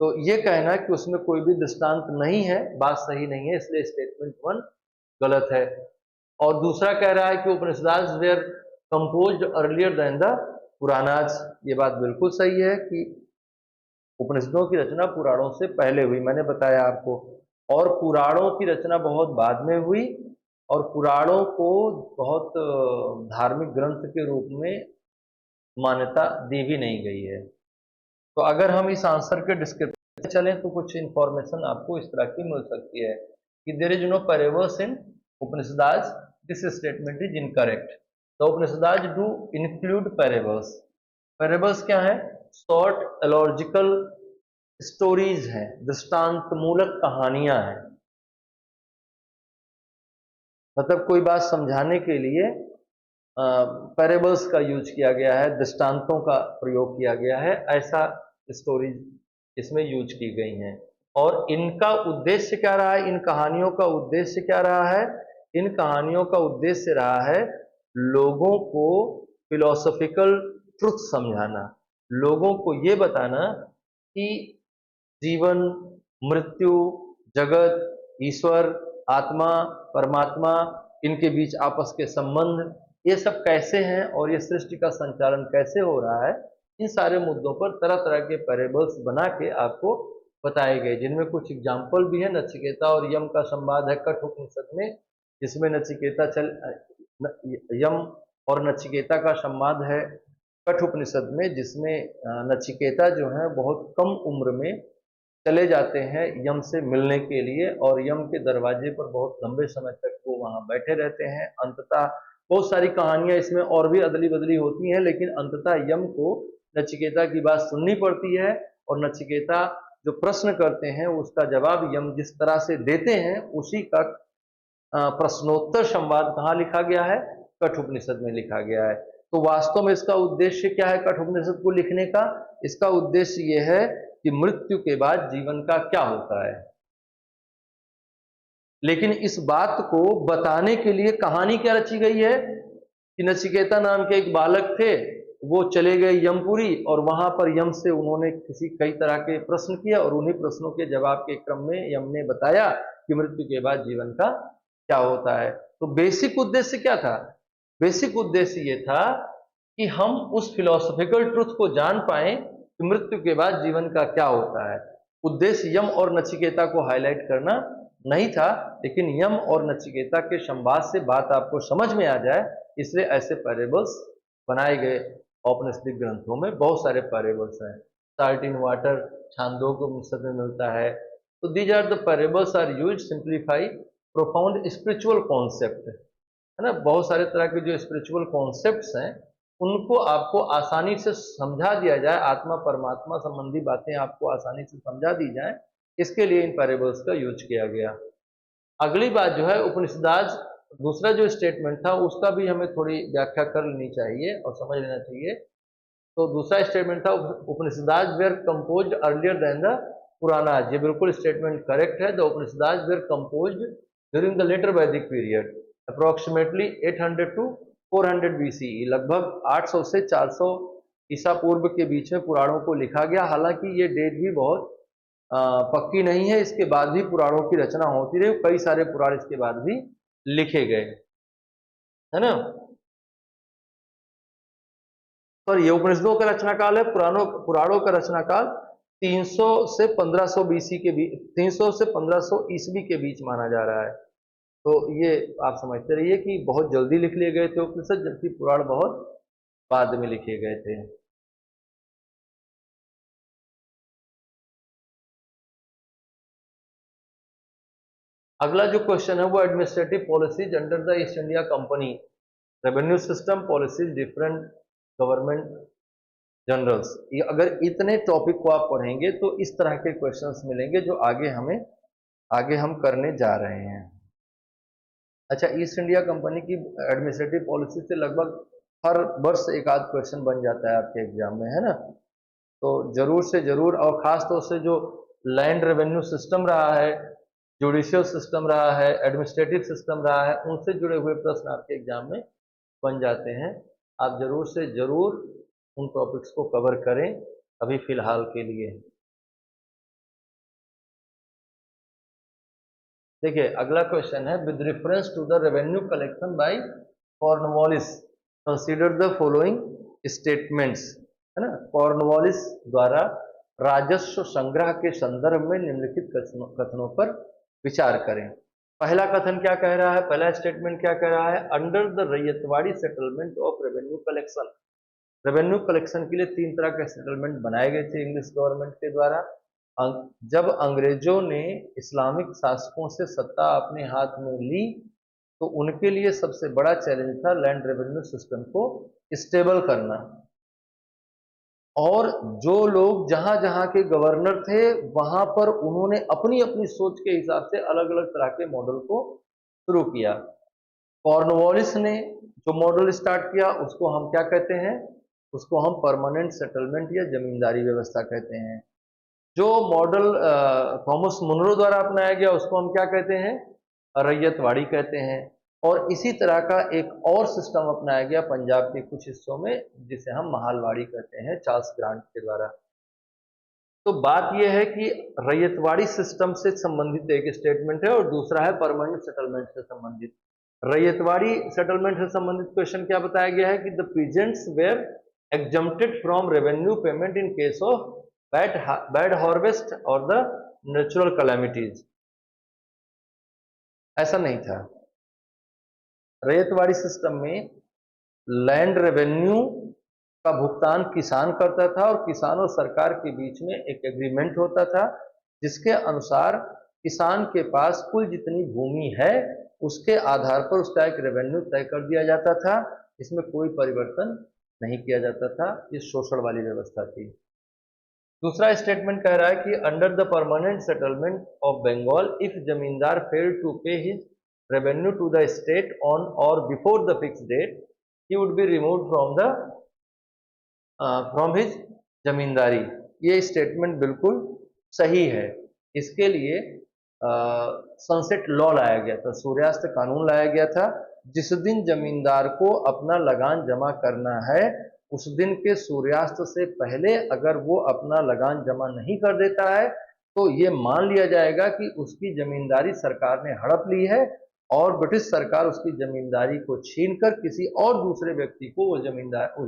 तो ये कहना कि उसमें कोई भी दृष्टांत नहीं है, बात सही नहीं है, इसलिए स्टेटमेंट 1 गलत है। और दूसरा कह रहा है कि Upanishads were composed earlier than the Puranas, ये बात बिल्कुल सही है कि उपनिषदों की रचना पुराणों से पहले हुई, मैंने बताया आपको। और पुराणों की रचना बहुत बाद में हुई, और पुराणों को बहुत धार्मिक ग्रंथ के रूप में मान्यता दी भी नहीं गई है। तो अगर हम इस आंसर के डिस्क्रिप्शन में चलें तो कुछ इंफॉर्मेशन आपको इस तरह की मिल सकती है कि there is no parables in Upanishads, this statement is incorrect. The Upanishads do include parables. Parables क्या है? शॉर्ट एलॉजिकल स्टोरीज हैं, दृष्टांत मूलक कहानियां हैं। मतलब कोई बात समझाने के लिए पैरेबल्स का यूज किया गया है, दृष्टांतों का प्रयोग किया गया है, ऐसा स्टोरीज इसमें यूज की गई हैं। और इनका उद्देश्य क्या रहा है? इन कहानियों का उद्देश्य क्या रहा है? इन कहानियों का उद्देश्य रहा है लोगों को फिलोसॉफिकल ट्रुथ समझाना, लोगों को ये बताना कि जीवन, मृत्यु, जगत, ईश्वर, आत्मा, परमात्मा, इनके बीच आपस के संबंध, ये सब कैसे हैं और ये सृष्टि का संचालन कैसे हो रहा है, इन सारे मुद्दों पर तरह तरह के पैरेबल्स बना के आपको बताए गए, जिनमें कुछ एग्जाम्पल भी है। नचिकेता और यम का संवाद है कठोपनिषद में, जिसमें यम और नचिकेता का संवाद है कठोपनिषद में, जिसमें नचिकेता जो है बहुत कम उम्र में चले जाते हैं यम से मिलने के लिए, और यम के दरवाजे पर बहुत लंबे समय तक वो वहां बैठे रहते हैं। अंततः बहुत सारी कहानियां इसमें और भी अदली बदली होती हैं, लेकिन अंततः यम को नचिकेता की बात सुननी पड़ती है, और नचिकेता जो प्रश्न करते हैं उसका जवाब यम जिस तरह से देते हैं, उसी का प्रश्नोत्तर संवाद कहाँ लिखा गया है? कठोपनिषद में लिखा गया है। तो वास्तव में इसका उद्देश्य क्या है कठोपनिषद को लिखने का? इसका उद्देश्य यह है कि मृत्यु के बाद जीवन का क्या होता है। लेकिन इस बात को बताने के लिए कहानी क्या रची गई है कि नचिकेता नाम के एक बालक थे, वो चले गए यमपुरी, और वहां पर यम से उन्होंने कई तरह के प्रश्न किए, और उन्हीं प्रश्नों के जवाब के क्रम में यम ने बताया कि मृत्यु के बाद जीवन का क्या होता है। तो बेसिक उद्देश्य क्या था? बेसिक उद्देश्य ये था कि हम उस फिलोसॉफिकल ट्रुथ को जान पाए कि मृत्यु के बाद जीवन का क्या होता है। उद्देश्य यम और नचिकेता को हाईलाइट करना नहीं था, लेकिन यम और नचिकेता के संवाद से बात आपको समझ में आ जाए, इसलिए ऐसे पैरेबल्स बनाए गए। औपनिषदिक ग्रंथों में बहुत सारे पैरेबल्स हैं। साल्ट इन वाटर छांदोग्योपनिषद में मिलता है। तो these are the parables are used simplify profound spiritual concept, है ना, बहुत सारे तरह के जो स्पिरिचुअल कॉन्सेप्ट्स हैं उनको आपको आसानी से समझा दिया जाए, आत्मा परमात्मा संबंधी बातें आपको आसानी से समझा दी जाए, इसके लिए इन पैरेबल्स का यूज किया गया। अगली बात जो है उपनिषदाज, दूसरा जो स्टेटमेंट था उसका भी हमें थोड़ी व्याख्या कर लेनी चाहिए और समझ लेना चाहिए। तो दूसरा स्टेटमेंट था Upanishads were composed earlier than the Puranas. ये बिल्कुल स्टेटमेंट करेक्ट है। The Upanishads were composed during the later Vedic period approximately 800 to 400 BCE। लगभग 800 से 400 ईसा पूर्व के बीच में पुराणों को लिखा गया। हालांकि ये डेट भी बहुत पक्की नहीं है, इसके बाद भी पुराणों की रचना होती रही, कई सारे पुराण इसके बाद भी लिखे गए, है ना। पर ये उपनिषदों का रचना काल है, पुराणों का रचना काल 300 से 1500 BC के बीच, 300 से 1500 ईस्वी के बीच माना जा रहा है। तो ये आप समझते रहिए कि बहुत जल्दी लिख लिए गए थे उपनिषद, जबकि पुराण बहुत बाद में लिखे गए थे। अगला जो क्वेश्चन है वो administrative policies under the east India company, revenue system policies, different government generals. ये अगर इतने टॉपिक को आप पढ़ेंगे तो इस तरह के क्वेश्चंस मिलेंगे जो आगे हम करने जा रहे हैं। अच्छा, ईस्ट इंडिया कंपनी की एडमिनिस्ट्रेटिव पॉलिसी से लगभग हर वर्ष एक आध क्वेश्चन बन जाता है आपके एग्जाम में, है ना। तो जरूर से जरूर, और खास तौर से जो लैंड रेवेन्यू सिस्टम रहा है, जुडिशियल सिस्टम रहा है, एडमिनिस्ट्रेटिव सिस्टम रहा है, उनसे जुड़े हुए प्रश्न आपके एग्जाम में बन जाते हैं। आप जरूर से जरूर उन टॉपिक्स को कवर करें अभी फिलहाल के लिए। देखिए अगला क्वेश्चन है, with reference to the revenue collection by Cornwallis consider the following statements, है ना। कॉर्नवालिस द्वारा राजस्व संग्रह के संदर्भ में निम्नलिखित कथनों पर विचार करें। पहला कथन क्या कह रहा है, पहला स्टेटमेंट क्या कह रहा है, under the ryotwari settlement of revenue collection. Revenue collection के लिए 3 तरह के सेटलमेंट बनाए गए थे इंग्लिश गवर्नमेंट के द्वारा। जब अंग्रेजों ने इस्लामिक शासकों से सत्ता अपने हाथ में ली तो उनके लिए सबसे बड़ा चैलेंज था लैंड रेवेन्यू सिस्टम को स्टेबल करना। और जो लोग जहां जहां के गवर्नर थे वहां पर उन्होंने अपनी अपनी सोच के हिसाब से अलग अलग तरह के मॉडल को शुरू किया। कॉर्नवालिस ने जो मॉडल स्टार्ट किया उसको हम क्या कहते हैं, उसको हम परमानेंट सेटलमेंट या जमींदारी व्यवस्था कहते हैं। जो मॉडल थॉमस मुनरो द्वारा अपनाया गया उसको हम क्या कहते हैं, रैयतवाड़ी कहते हैं। और इसी तरह का एक और सिस्टम अपनाया गया पंजाब के कुछ हिस्सों में जिसे हम महालवाड़ी कहते हैं, चार्ल्स ग्रांट के द्वारा। तो बात यह है कि रैयतवाड़ी सिस्टम से संबंधित एक स्टेटमेंट है और दूसरा है परमानेंट सेटलमेंट से संबंधित। रैयतवाड़ी सेटलमेंट से संबंधित क्वेश्चन क्या बताया गया है कि the peasants were exempted from revenue payment in case of bad harvest और द नेचुरल कैलामिटीज। ऐसा नहीं था। रैयतवाड़ी सिस्टम में लैंड रेवेन्यू का भुगतान किसान करता था और किसान और सरकार के बीच में एक एग्रीमेंट होता था जिसके अनुसार किसान के पास कुल जितनी भूमि है उसके आधार पर उसका एक रेवेन्यू तय कर दिया जाता था। इसमें कोई परिवर्तन नहीं किया जाता था। ये शोषण वाली व्यवस्था थी। दूसरा स्टेटमेंट कह रहा है कि under the permanent settlement of Bengal if zamindar fail to pay his revenue to the state on or before the fix date he would be removed from his zamindari. ये स्टेटमेंट बिल्कुल सही है। इसके लिए सनसेट लॉ लाया गया था, सूर्यास्त कानून लाया गया था। जिस दिन जमींदार को अपना लगान जमा करना है उस दिन के सूर्यास्त से पहले अगर वो अपना लगान जमा नहीं कर देता है तो ये मान लिया जाएगा कि उसकी जमींदारी सरकार ने हड़प ली है और ब्रिटिश सरकार उसकी जमींदारी को छीनकर किसी और दूसरे व्यक्ति को उस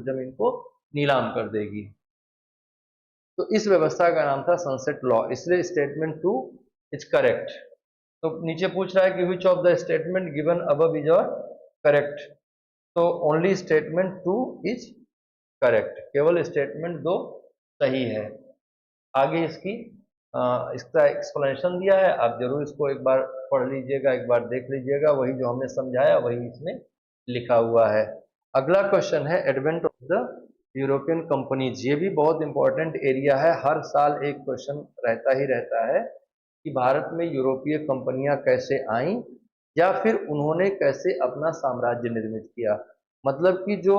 जमीन को नीलाम कर देगी। तो इस व्यवस्था का नाम था सनसेट लॉ, इसलिए स्टेटमेंट 2 इज करेक्ट। तो नीचे पूछ रहा है कि which of the statement given above is और करेक्ट। तो ओनली स्टेटमेंट 2 इज करेक्ट, केवल स्टेटमेंट 2 सही है। आगे इसकी इसका एक्सप्लेनेशन दिया है, आप जरूर इसको एक बार पढ़ लीजिएगा, एक बार देख लीजिएगा, वही जो हमने समझाया वही इसमें लिखा हुआ है। अगला क्वेश्चन है advent of the European companies. ये भी बहुत इंपॉर्टेंट एरिया है, हर साल एक क्वेश्चन रहता ही रहता है कि भारत में यूरोपीय कंपनियां कैसे आईं या फिर उन्होंने कैसे अपना साम्राज्य निर्मित किया। मतलब कि जो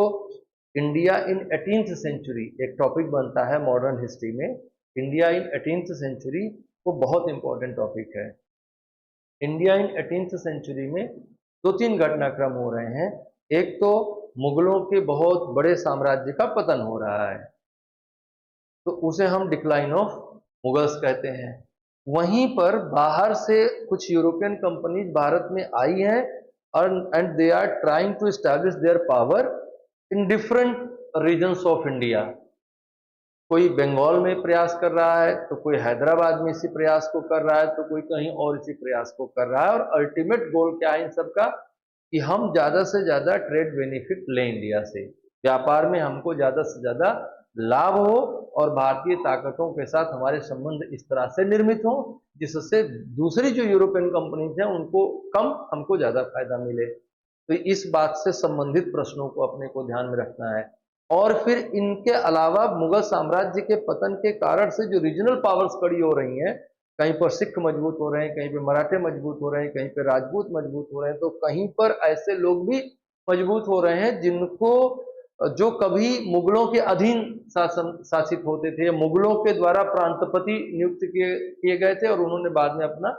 इंडिया इन 18th सेंचुरी एक टॉपिक बनता है मॉडर्न हिस्ट्री में, इंडिया इन 18th सेंचुरी वो बहुत इंपॉर्टेंट टॉपिक है। इंडिया इन 18th सेंचुरी में दो तीन घटनाक्रम हो रहे हैं। एक तो मुगलों के बहुत बड़े साम्राज्य का पतन हो रहा है, तो उसे हम डिक्लाइन ऑफ मुगल्स कहते हैं। वहीं पर बाहर से कुछ यूरोपियन कंपनीज भारत में आई हैं और and they are trying to establish their power in different regions of India. कोई बंगाल में प्रयास कर रहा है, तो कोई हैदराबाद में इसी प्रयास को कर रहा है, तो कोई कहीं और इसी प्रयास को कर रहा है। और अल्टीमेट गोल क्या है इन सबका कि हम ज्यादा से ज्यादा ट्रेड बेनिफिट लें इंडिया से, व्यापार में हमको ज्यादा से ज्यादा लाभ हो और भारतीय ताकतों के साथ हमारे संबंध इस तरह से निर्मित हो जिससे दूसरी जो यूरोपियन कंपनीज हैं उनको कम, हमको ज्यादा फायदा मिले। तो इस बात से संबंधित प्रश्नों को अपने को ध्यान में रखना है। और फिर इनके अलावा मुगल साम्राज्य के पतन के कारण से जो रीजनल पावर्स खड़ी हो रही हैं, कहीं पर सिख मजबूत हो रहे हैं, कहीं पर मराठे मजबूत हो रहे हैं, कहीं पर राजपूत मजबूत हो रहे हैं, तो कहीं पर ऐसे लोग भी मजबूत हो रहे हैं जिनको जो कभी मुगलों के अधीन शासित होते थे, मुगलों के द्वारा प्रांतपति नियुक्त किए गए थे और उन्होंने बाद में अपना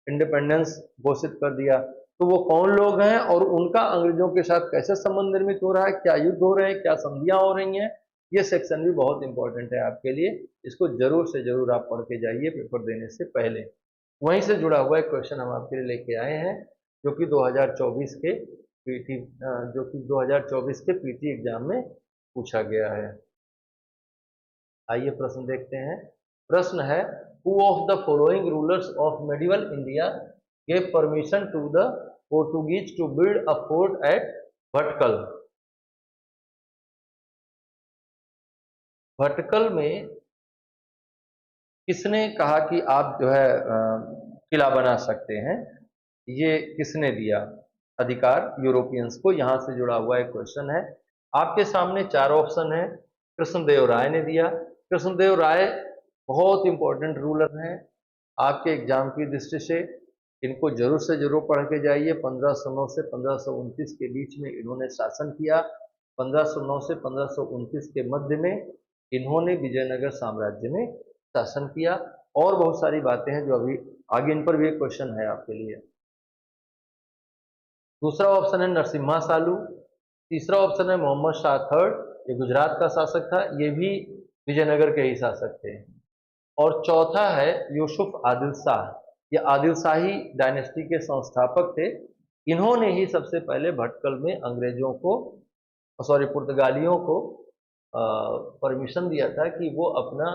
इंडिपेंडेंस घोषित कर दिया। तो वो कौन लोग हैं और उनका अंग्रेजों के साथ कैसे संबंध निर्मित हो रहा है, क्या युद्ध हो रहे हैं, क्या संधियां हो रही हैं, ये सेक्शन भी बहुत इंपॉर्टेंट है आपके लिए। इसको जरूर से जरूर आप पढ़ के जाइए पेपर देने से पहले। वहीं से जुड़ा हुआ एक क्वेश्चन हम आपके लिए लेके आए हैं जो कि 2024 के पीटी जो कि 2024 के पीटी एग्जाम में पूछा गया है। आइए प्रश्न देखते हैं। प्रश्न है, who of the following rulers of medieval India gave permission to the Portuguese to build a fort at Bhatkal. Bhatkal में किसने कहा कि आप जो है किला बना सकते हैं, ये किसने दिया अधिकार यूरोपियंस को? यहां से जुड़ा हुआ एक क्वेश्चन है। आपके सामने चार ऑप्शन है। कृष्णदेव राय ने दिया। कृष्णदेव राय बहुत इंपॉर्टेंट रूलर हैं आपके एग्जाम की दृष्टि से, इनको जरूर से जरूर पढ़ के जाइए। 1509 से 1529 के बीच में इन्होंने शासन किया। 1509 से 1529 के मध्य में इन्होंने विजयनगर साम्राज्य में शासन किया। और बहुत सारी बातें हैं जो अभी आगे इन पर भी एक क्वेश्चन है आपके लिए। दूसरा ऑप्शन है नरसिम्हा सालू। तीसरा ऑप्शन है मोहम्मद शाह थर्ड, ये गुजरात का शासक था, ये भी विजयनगर के ही शासक थे। और चौथा है यूसुफ आदिल शाह, ये आदिल शाही डायनेस्टी के संस्थापक थे। इन्होंने ही सबसे पहले भटकल में अंग्रेजों को, सॉरी पुर्तगालियों को परमिशन दिया था कि वो अपना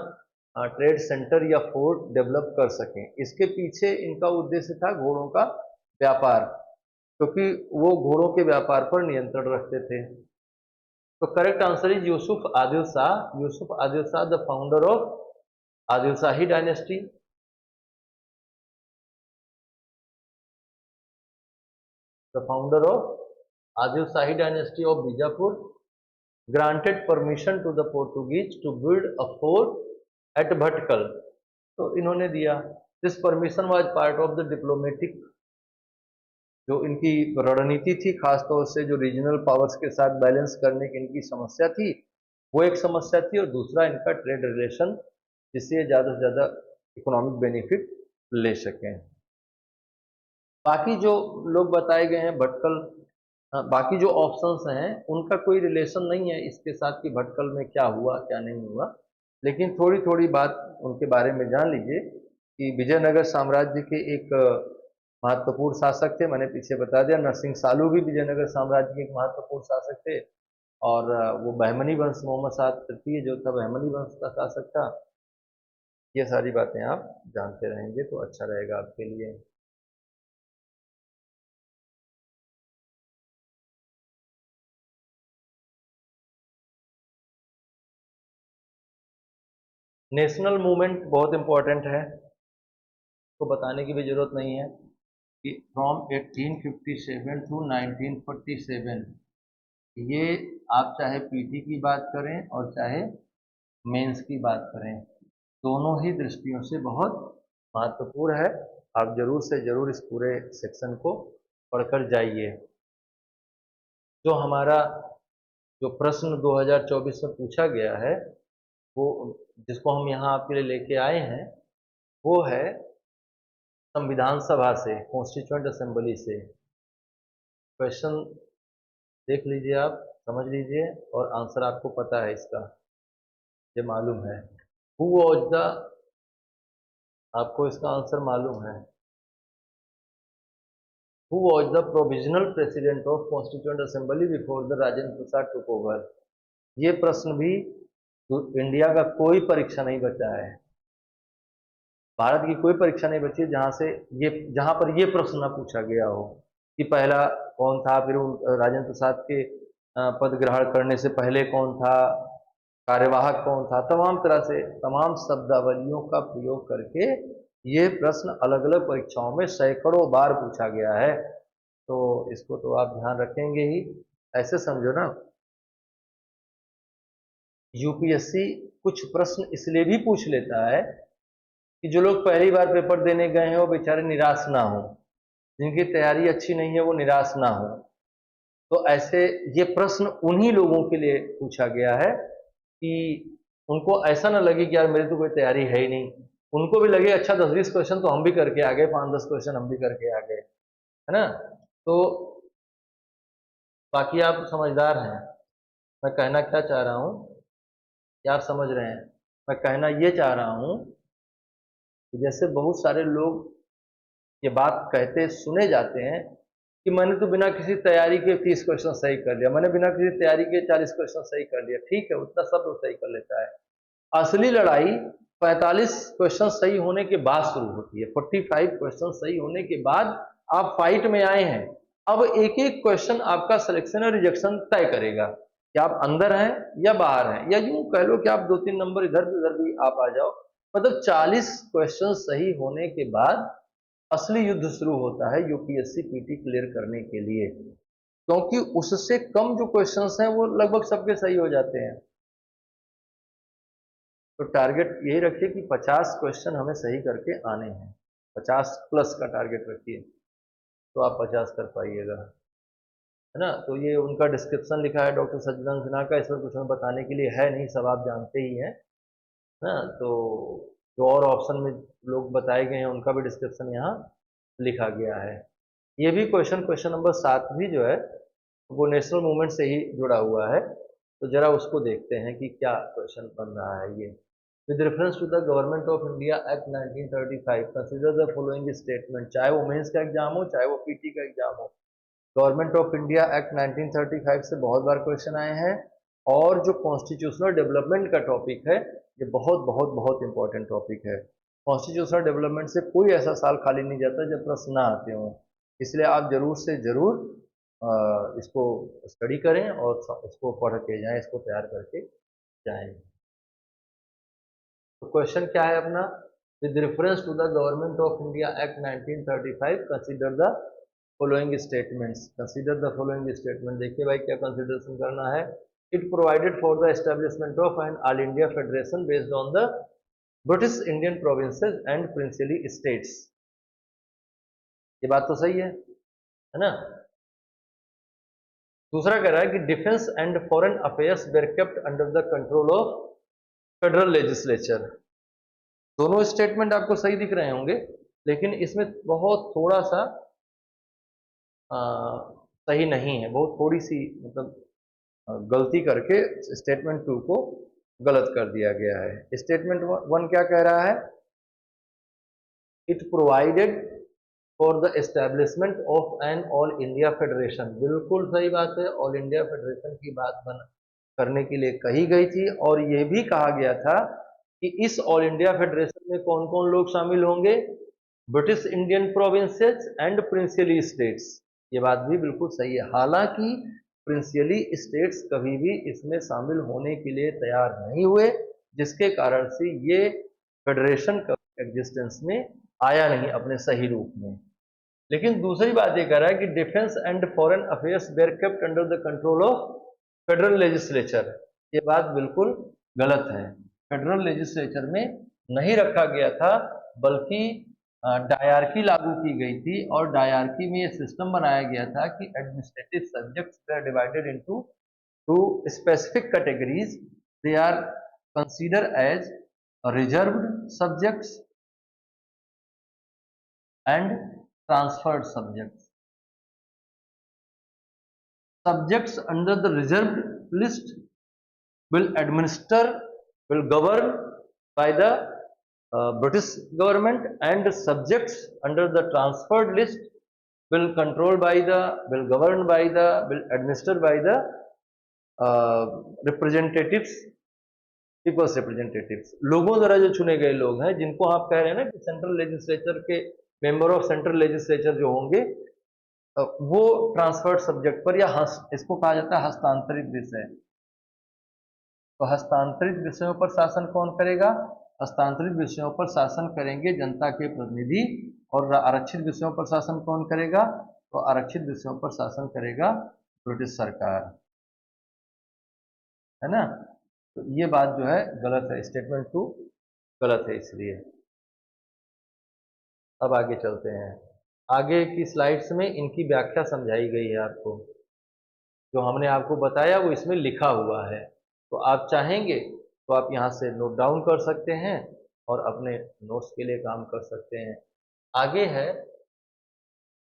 ट्रेड सेंटर या फोर्ट डेवलप कर सकें। इसके पीछे इनका उद्देश्य था घोड़ों का व्यापार, क्योंकि वो घोड़ों के व्यापार पर नियंत्रण रखते थे। तो correct answer is Yusuf Adil Shah. Yusuf Adil Shah the founder of Adil shahi dynasty. The founder of Adil shahi dynasty of Bijapur granted permission to the Portuguese to build a fort at Bhatkal। तो इन्होंने दिया। This permission was part of the diplomatic, जो इनकी रणनीति थी, खासतौर से जो रीजनल पावर्स के साथ बैलेंस करने की इनकी समस्या थी, वो एक समस्या थी। और दूसरा इनका ट्रेड रिलेशन, जिससे ज़्यादा से ज़्यादा इकोनॉमिक बेनिफिट ले सकें। बाकी जो लोग बताए गए हैं भटकल, बाकी जो ऑप्शंस हैं उनका कोई रिलेशन नहीं है इसके साथ कि भटकल में क्या हुआ क्या नहीं हुआ, लेकिन थोड़ी थोड़ी बात उनके बारे में जान लीजिए कि विजयनगर साम्राज्य के एक महत्वपूर्ण शासक थे। मैंने पीछे बता दिया, नरसिंह सालू भी विजयनगर साम्राज्य के एक महत्वपूर्ण शासक थे। और वो बहमनी वंश, मोहम्मद शाह तृतीय जो था बहमनी वंश का शासक था। ये सारी बातें आप जानते रहेंगे तो अच्छा रहेगा आपके लिए। नेशनल मूवमेंट बहुत इंपॉर्टेंट है। को बताने की भी जरूरत नहीं है कि फ्रॉम 1857 टू 1947, ये आप चाहे पीटी की बात करें और चाहे मेंस की बात करें, दोनों ही दृष्टियों से बहुत महत्वपूर्ण है। आप जरूर से जरूर इस पूरे सेक्शन को पढ़कर जाइए। जो हमारा जो प्रश्न 2024 में पूछा गया है, वो जिसको हम यहाँ आपके लिए लेके आए हैं, वो है संविधान सभा से, कॉन्स्टिट्यूएंट असेंबली से। क्वेश्चन देख लीजिए, आप समझ लीजिए, और आंसर आपको पता है इसका, ये मालूम है। हु वॉज द, आपको इसका आंसर मालूम है। Who was the provisional president of constituent assembly before the Rajendra Prasad took over. ये प्रश्न भी इंडिया का कोई परीक्षा नहीं बचा है, भारत की कोई परीक्षा नहीं बची जहां से ये, जहां पर ये प्रश्न ना पूछा गया हो कि पहला कौन था, फिर राजेंद्र प्रसाद के पद ग्रहण करने से पहले कौन था, कार्यवाहक कौन था। तमाम तरह से तमाम शब्दावलियों का प्रयोग करके ये प्रश्न अलग अलग परीक्षाओं में सैकड़ों बार पूछा गया है। तो इसको तो आप ध्यान रखेंगे ही। ऐसे समझो ना, यूपीएससी कुछ प्रश्न इसलिए भी पूछ लेता है कि जो लोग पहली बार पेपर देने गए हैं वो बेचारे निराश ना हो, जिनकी तैयारी अच्छी नहीं है वो निराश ना हो। तो ऐसे ये प्रश्न उन्हीं लोगों के लिए पूछा गया है कि उनको ऐसा ना लगे कि यार मेरी तो कोई तैयारी है ही नहीं, उनको भी लगे अच्छा 10-20 क्वेश्चन तो हम भी करके आ गए, 5-10 क्वेश्चन हम भी करके आ गए, है ना। तो बाकी आप समझदार हैं, मैं कहना क्या चाह रहा हूँ कि आप समझ रहे हैं। मैं कहना ये चाह रहा हूँ कि जैसे बहुत सारे लोग ये बात कहते सुने जाते हैं कि मैंने तो बिना किसी तैयारी के 30 क्वेश्चन सही कर लिया, मैंने बिना किसी तैयारी के 40 क्वेश्चन सही कर लिया। ठीक है, उतना सब लोग सही कर लेता है। असली लड़ाई 45 क्वेश्चन सही होने के बाद शुरू होती है। 45 क्वेश्चन सही होने के बाद आप फाइट में आए हैं। अब एक एक क्वेश्चन आपका सिलेक्शन और रिजेक्शन तय करेगा कि आप अंदर हैं या बाहर हैं, या यूं कह लो कि आप 2-3 नंबर इधर भी उधर भी आप आ जाओ। मतलब 40 क्वेश्चन सही होने के बाद असली युद्ध शुरू होता है यूपीएससी पीटी क्लियर करने के लिए, क्योंकि उससे कम जो क्वेश्चंस हैं वो लगभग सबके सही हो जाते हैं। तो टारगेट यही रखिए कि 50 क्वेश्चन हमें सही करके आने हैं, 50 प्लस का टारगेट रखिए, तो आप 50 कर पाइएगा, है ना। तो ये उनका डिस्क्रिप्शन लिखा है डॉक्टर सज्जनन सिन्हा का, इसमें कुछ हमें बताने के लिए है नहीं, सब आप जानते ही हैं ना। तो जो और ऑप्शन में लोग बताए गए हैं उनका भी डिस्क्रिप्शन यहाँ लिखा गया है। ये भी क्वेश्चन नंबर 7 भी जो है वो नेशनल मूवमेंट से ही जुड़ा हुआ है। तो जरा उसको देखते हैं कि क्या क्वेश्चन बन रहा है ये। With reference to the government of India act 1935 consider the following statement. चाहे वो मेंस का एग्जाम हो चाहे वो पीटी का एग्जाम हो, गवर्नमेंट ऑफ इंडिया एक्ट 1935 से बहुत बार क्वेश्चन आए हैं। और जो कॉन्स्टिट्यूशनल डेवलपमेंट का टॉपिक है, ये बहुत बहुत बहुत इंपॉर्टेंट टॉपिक है। कॉन्स्टिट्यूशनल डेवलपमेंट से कोई ऐसा साल खाली नहीं जाता जब प्रश्न ना आते हों, इसलिए आप जरूर से जरूर इसको स्टडी करें और इसको पढ़ के जाएं, इसको तैयार करके जाएं। तो क्वेश्चन क्या है अपना, with reference to the government of India act 1935 consider the following statements. Consider the following statement, देखिए भाई क्या कंसीडरेशन करना है। It provided for the establishment of an all India federation based on the British Indian provinces and princely states. ये बात तो सही है ना। दूसरा कह रहा है कि defence and foreign affairs were kept under the control of federal legislature. दोनों स्टेटमेंट आपको सही दिख रहे होंगे, लेकिन इसमें बहुत थोड़ा सा सही नहीं है, बहुत थोड़ी सी मतलब गलती करके स्टेटमेंट 2 को गलत कर दिया गया है। स्टेटमेंट 1 क्या कह रहा है, it provided for the establishment of an all India federation. बिल्कुल सही बात है, ऑल इंडिया फेडरेशन की बात करने के लिए कही गई थी, और यह भी कहा गया था कि इस ऑल इंडिया फेडरेशन में कौन कौन लोग शामिल होंगे, British Indian provinces and princely states. ये बात भी बिल्कुल सही है। हालांकि प्रिंसिली स्टेट्स कभी भी इसमें शामिल होने के लिए तैयार नहीं हुए, जिसके कारण से ये फेडरेशन का एग्जिस्टेंस में आया नहीं अपने सही रूप में। लेकिन दूसरी बात ये कह रहा है कि defence and foreign affairs were kept under the control of federal legislature. ये बात बिल्कुल गलत है। फेडरल लेजिस्लेचर में नहीं रखा गया था, बल्कि डायरकी लागू की गई थी, और डायरकी में ये सिस्टम बनाया गया था कि एडमिनिस्ट्रेटिव सब्जेक्ट्स वे are divided into two specific categories. They are consider as reserved subjects and transferred subjects. Subjects under the reserved list will govern by the British government, and subjects under the transferred list will governed by the, will administered by the representatives, people's representatives, लोगों द्वारा जो चुने गए लोग हैं, जिनको आप कह रहे हैं ना कि सेंट्रल लेजिस्लेचर के मेंबर ऑफ सेंट्रल लेजिस्लेचर जो होंगे, वो ट्रांसफर्ड सब्जेक्ट पर या इसको कहा जाता है हस्तांतरित विषय। तो हस्तांतरित विषयों पर शासन कौन करेगा? हस्तांतरित विषयों पर शासन करेंगे जनता के प्रतिनिधि। और आरक्षित विषयों पर शासन कौन करेगा? तो आरक्षित विषयों पर शासन करेगा ब्रिटिश सरकार, है ना। तो ये बात जो है गलत है, स्टेटमेंट 2 गलत है इसलिए। अब आगे चलते हैं। आगे की स्लाइड्स में इनकी व्याख्या समझाई गई है आपको, जो हमने आपको बताया वो इसमें लिखा हुआ है। तो आप चाहेंगे तो आप यहाँ से नोट डाउन कर सकते हैं और अपने नोट्स के लिए काम कर सकते हैं। आगे है,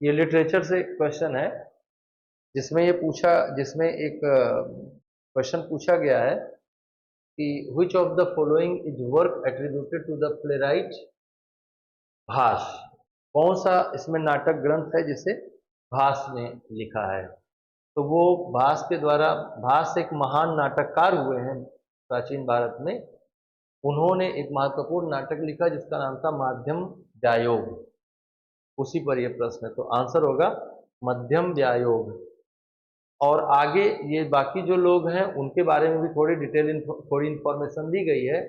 ये लिटरेचर से क्वेश्चन है, जिसमें एक क्वेश्चन पूछा गया है कि which of the following is work attributed to the playwright भास। कौन सा इसमें नाटक ग्रंथ है जिसे भास ने लिखा है? तो वो भास के द्वारा, भास एक महान नाटककार हुए हैं प्राचीन भारत में। उन्होंने एक महत्वपूर्ण नाटक लिखा जिसका नाम था माध्यम व्यायोग। उसी पर यह प्रश्न है, तो आंसर होगा मध्यम व्यायोग। और आगे ये बाकी जो लोग हैं उनके बारे में भी थोड़ी इंफॉर्मेशन दी गई है।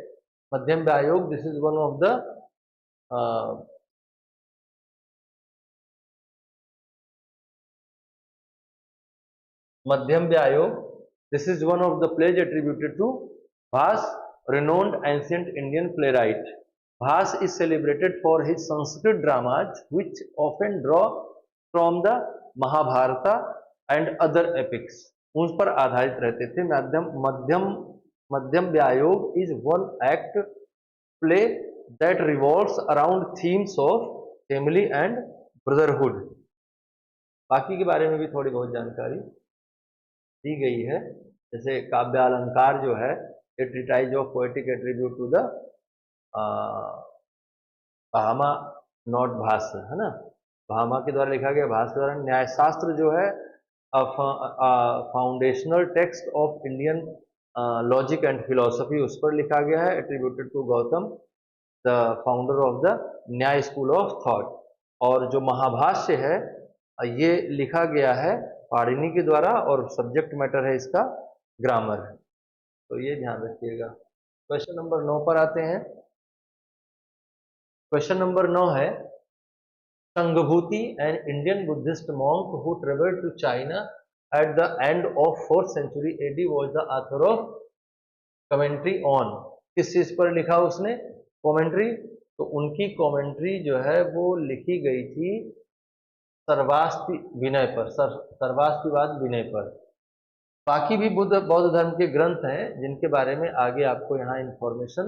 Madhyama Vyayoga, this is one of the Madhyama Vyayoga, this is one of the plays attributed to Bhasa, renowned ancient Indian playwright. Bhas is celebrated for his Sanskrit dramas which often draw from the Mahabharata and other epics. उस पर आधारित रहते थे। मध्यम Vyayoga is one act play that revolves around themes of family and brotherhood. बाकी के बारे में भी थोड़ी बहुत जानकारी दी गई है। जैसे काव्यालंकार जो है, a treatise of poetic attribute to the Bhama not भास, है ना। भामा के द्वारा लिखा गया, भास के द्वारा। न्यायशास्त्र जो है, foundational text of Indian logic and philosophy, उस पर लिखा गया है, attributed to Gautam, the founder of the Nyaya school of thought. और जो महाभाष्य है, ये लिखा गया है पाणिनि के द्वारा, और सब्जेक्ट मैटर है इसका ग्रामर। तो ये ध्यान रखिएगा। क्वेश्चन नंबर 9 पर आते हैं। क्वेश्चन नंबर 9 है, Sanghabhuti, an Indian Buddhist monk who travelled to China at the end of 4th century AD was the author of commentary on. किस चीज पर लिखा उसने? कमेंट्री। तो उनकी कमेंट्री जो है वो लिखी गई थी सर्वास्ति विनय पर, सर्वास्तिवाद विनय पर। बाकी भी बौद्ध धर्म के ग्रंथ हैं जिनके बारे में आगे आपको यहाँ इंफॉर्मेशन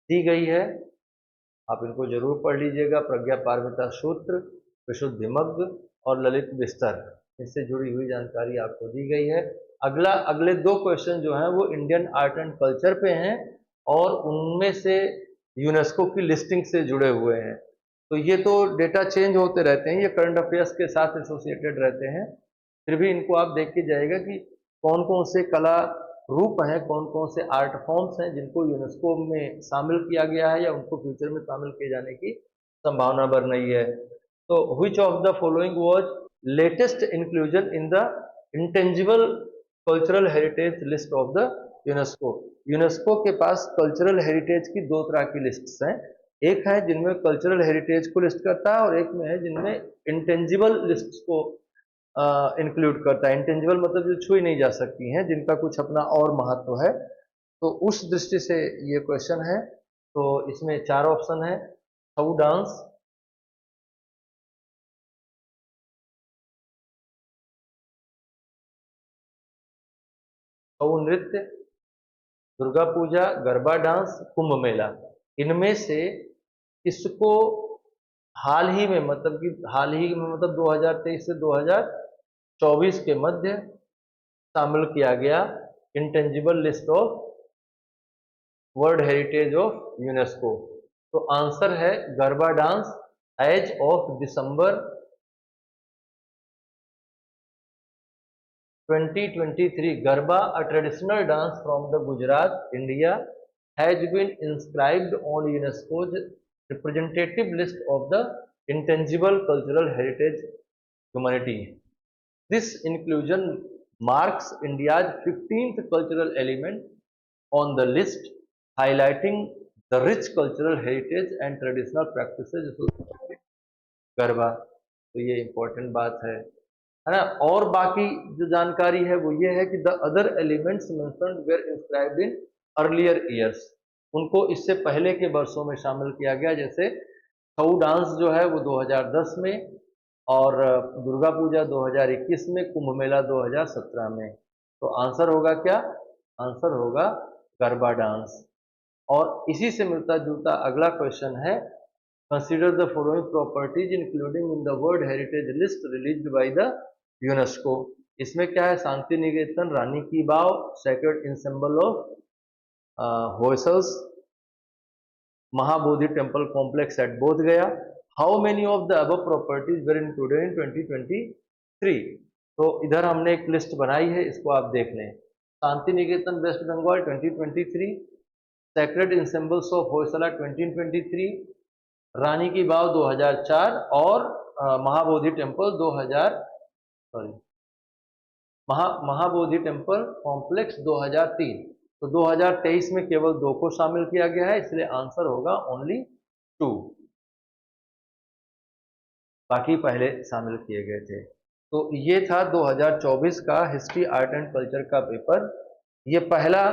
दी गई है, आप इनको जरूर पढ़ लीजिएगा। प्रज्ञा पारमिता सूत्र, विशुद्धिमग्ग और ललित विस्तर, इससे जुड़ी हुई जानकारी आपको दी गई है। अगले 2 क्वेश्चन जो हैं वो इंडियन आर्ट एंड कल्चर पे हैं, और उनमें से यूनेस्को की लिस्टिंग से जुड़े हुए हैं। तो ये तो डेटा चेंज होते रहते हैं, ये करंट अफेयर्स के साथ एसोसिएटेड रहते हैं। फिर भी इनको आप देख के जाइएगा कि कौन कौन से कला रूप हैं, कौन कौन से आर्ट फॉर्म्स हैं जिनको यूनेस्को में शामिल किया गया है या उनको फ्यूचर में शामिल किए जाने की संभावना बढ़ रही है। तो which of the following was latest inclusion in the intangible cultural heritage list of the UNESCO? UNESCO के पास कल्चरल हेरिटेज की 2 तरह की लिस्ट्स हैं। एक है जिनमें कल्चरल हेरिटेज को लिस्ट करता है और एक में है जिनमें इंटेंजिबल लिस्ट को इंक्लूड करता है। इंटेंजिबल मतलब जो छुई नहीं जा सकती हैं, जिनका कुछ अपना और महत्व है। तो उस दृष्टि से ये क्वेश्चन है। तो इसमें 4 ऑप्शन है। छऊ डांस, छऊ नृत्य, दुर्गा पूजा, गरबा डांस, कुंभ मेला। इनमें से किसको हाल ही में, मतलब कि हाल ही में मतलब 2023 से 2024 के मध्य शामिल किया गया intangible list of world heritage of UNESCO? तो आंसर है Garba dance. As of December 2023, Garba, a traditional dance from the Gujarat, India, has been inscribed on UNESCO's representative list of the intangible cultural heritage humanity. This inclusion marks India's 15th cultural element on the list, highlighting the rich cultural heritage and traditional practices associated with garba. तो ये important बात है ना। और बाकी जो जानकारी है वो ये है कि the other elements mentioned were inscribed in earlier years, उनको इससे पहले के वर्षों में शामिल किया गया। जैसे छऊ डांस जो है वो 2010 में, और दुर्गा पूजा 2021 में, कुंभ मेला 2017 में। तो आंसर होगा क्या? आंसर होगा गरबा डांस। और इसी से मिलता जुलता अगला क्वेश्चन है, consider the following properties including in the world heritage list released by the UNESCO. इसमें क्या है? Shanti Niketan, Rani ki Vav, sacred ensemble of Hoysalas, Mahabodhi temple complex at Bodh Gaya. How many of the above properties were included in 2023? तो इधर हमने एक लिस्ट बनाई है, इसको आप देख लें। Shanti Niketan West Bengal 2023, sacred ensembles of Hoysala 2023, Rani ki Vav 2004 और Mahabodhi temple 2000, sorry, Mahabodhi temple complex 2003। तो 2023 में केवल 2 को शामिल किया गया है, इसलिए आंसर होगा ओनली 2। बाकी पहले शामिल किए गए थे। तो ये था 2024 का हिस्ट्री आर्ट एंड कल्चर का पेपर। ये पहला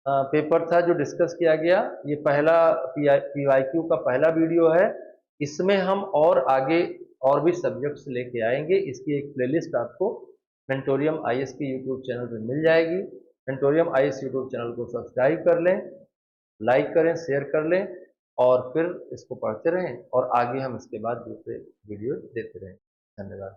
पेपर था जो डिस्कस किया गया। ये पहला PYQ का पहला वीडियो है। इसमें हम और आगे और भी सब्जेक्ट्स लेके आएंगे। इसकी एक प्लेलिस्ट आपको मेंटोरियम IAS के यूट्यूब चैनल पर मिल जाएगी। मेंटोरियम IAS यूट्यूब चैनल को सब्सक्राइब कर लें, लाइक करें, शेयर कर लें और फिर इसको पढ़ते रहें और आगे हम इसके बाद दूसरे वीडियो देते रहें। धन्यवाद।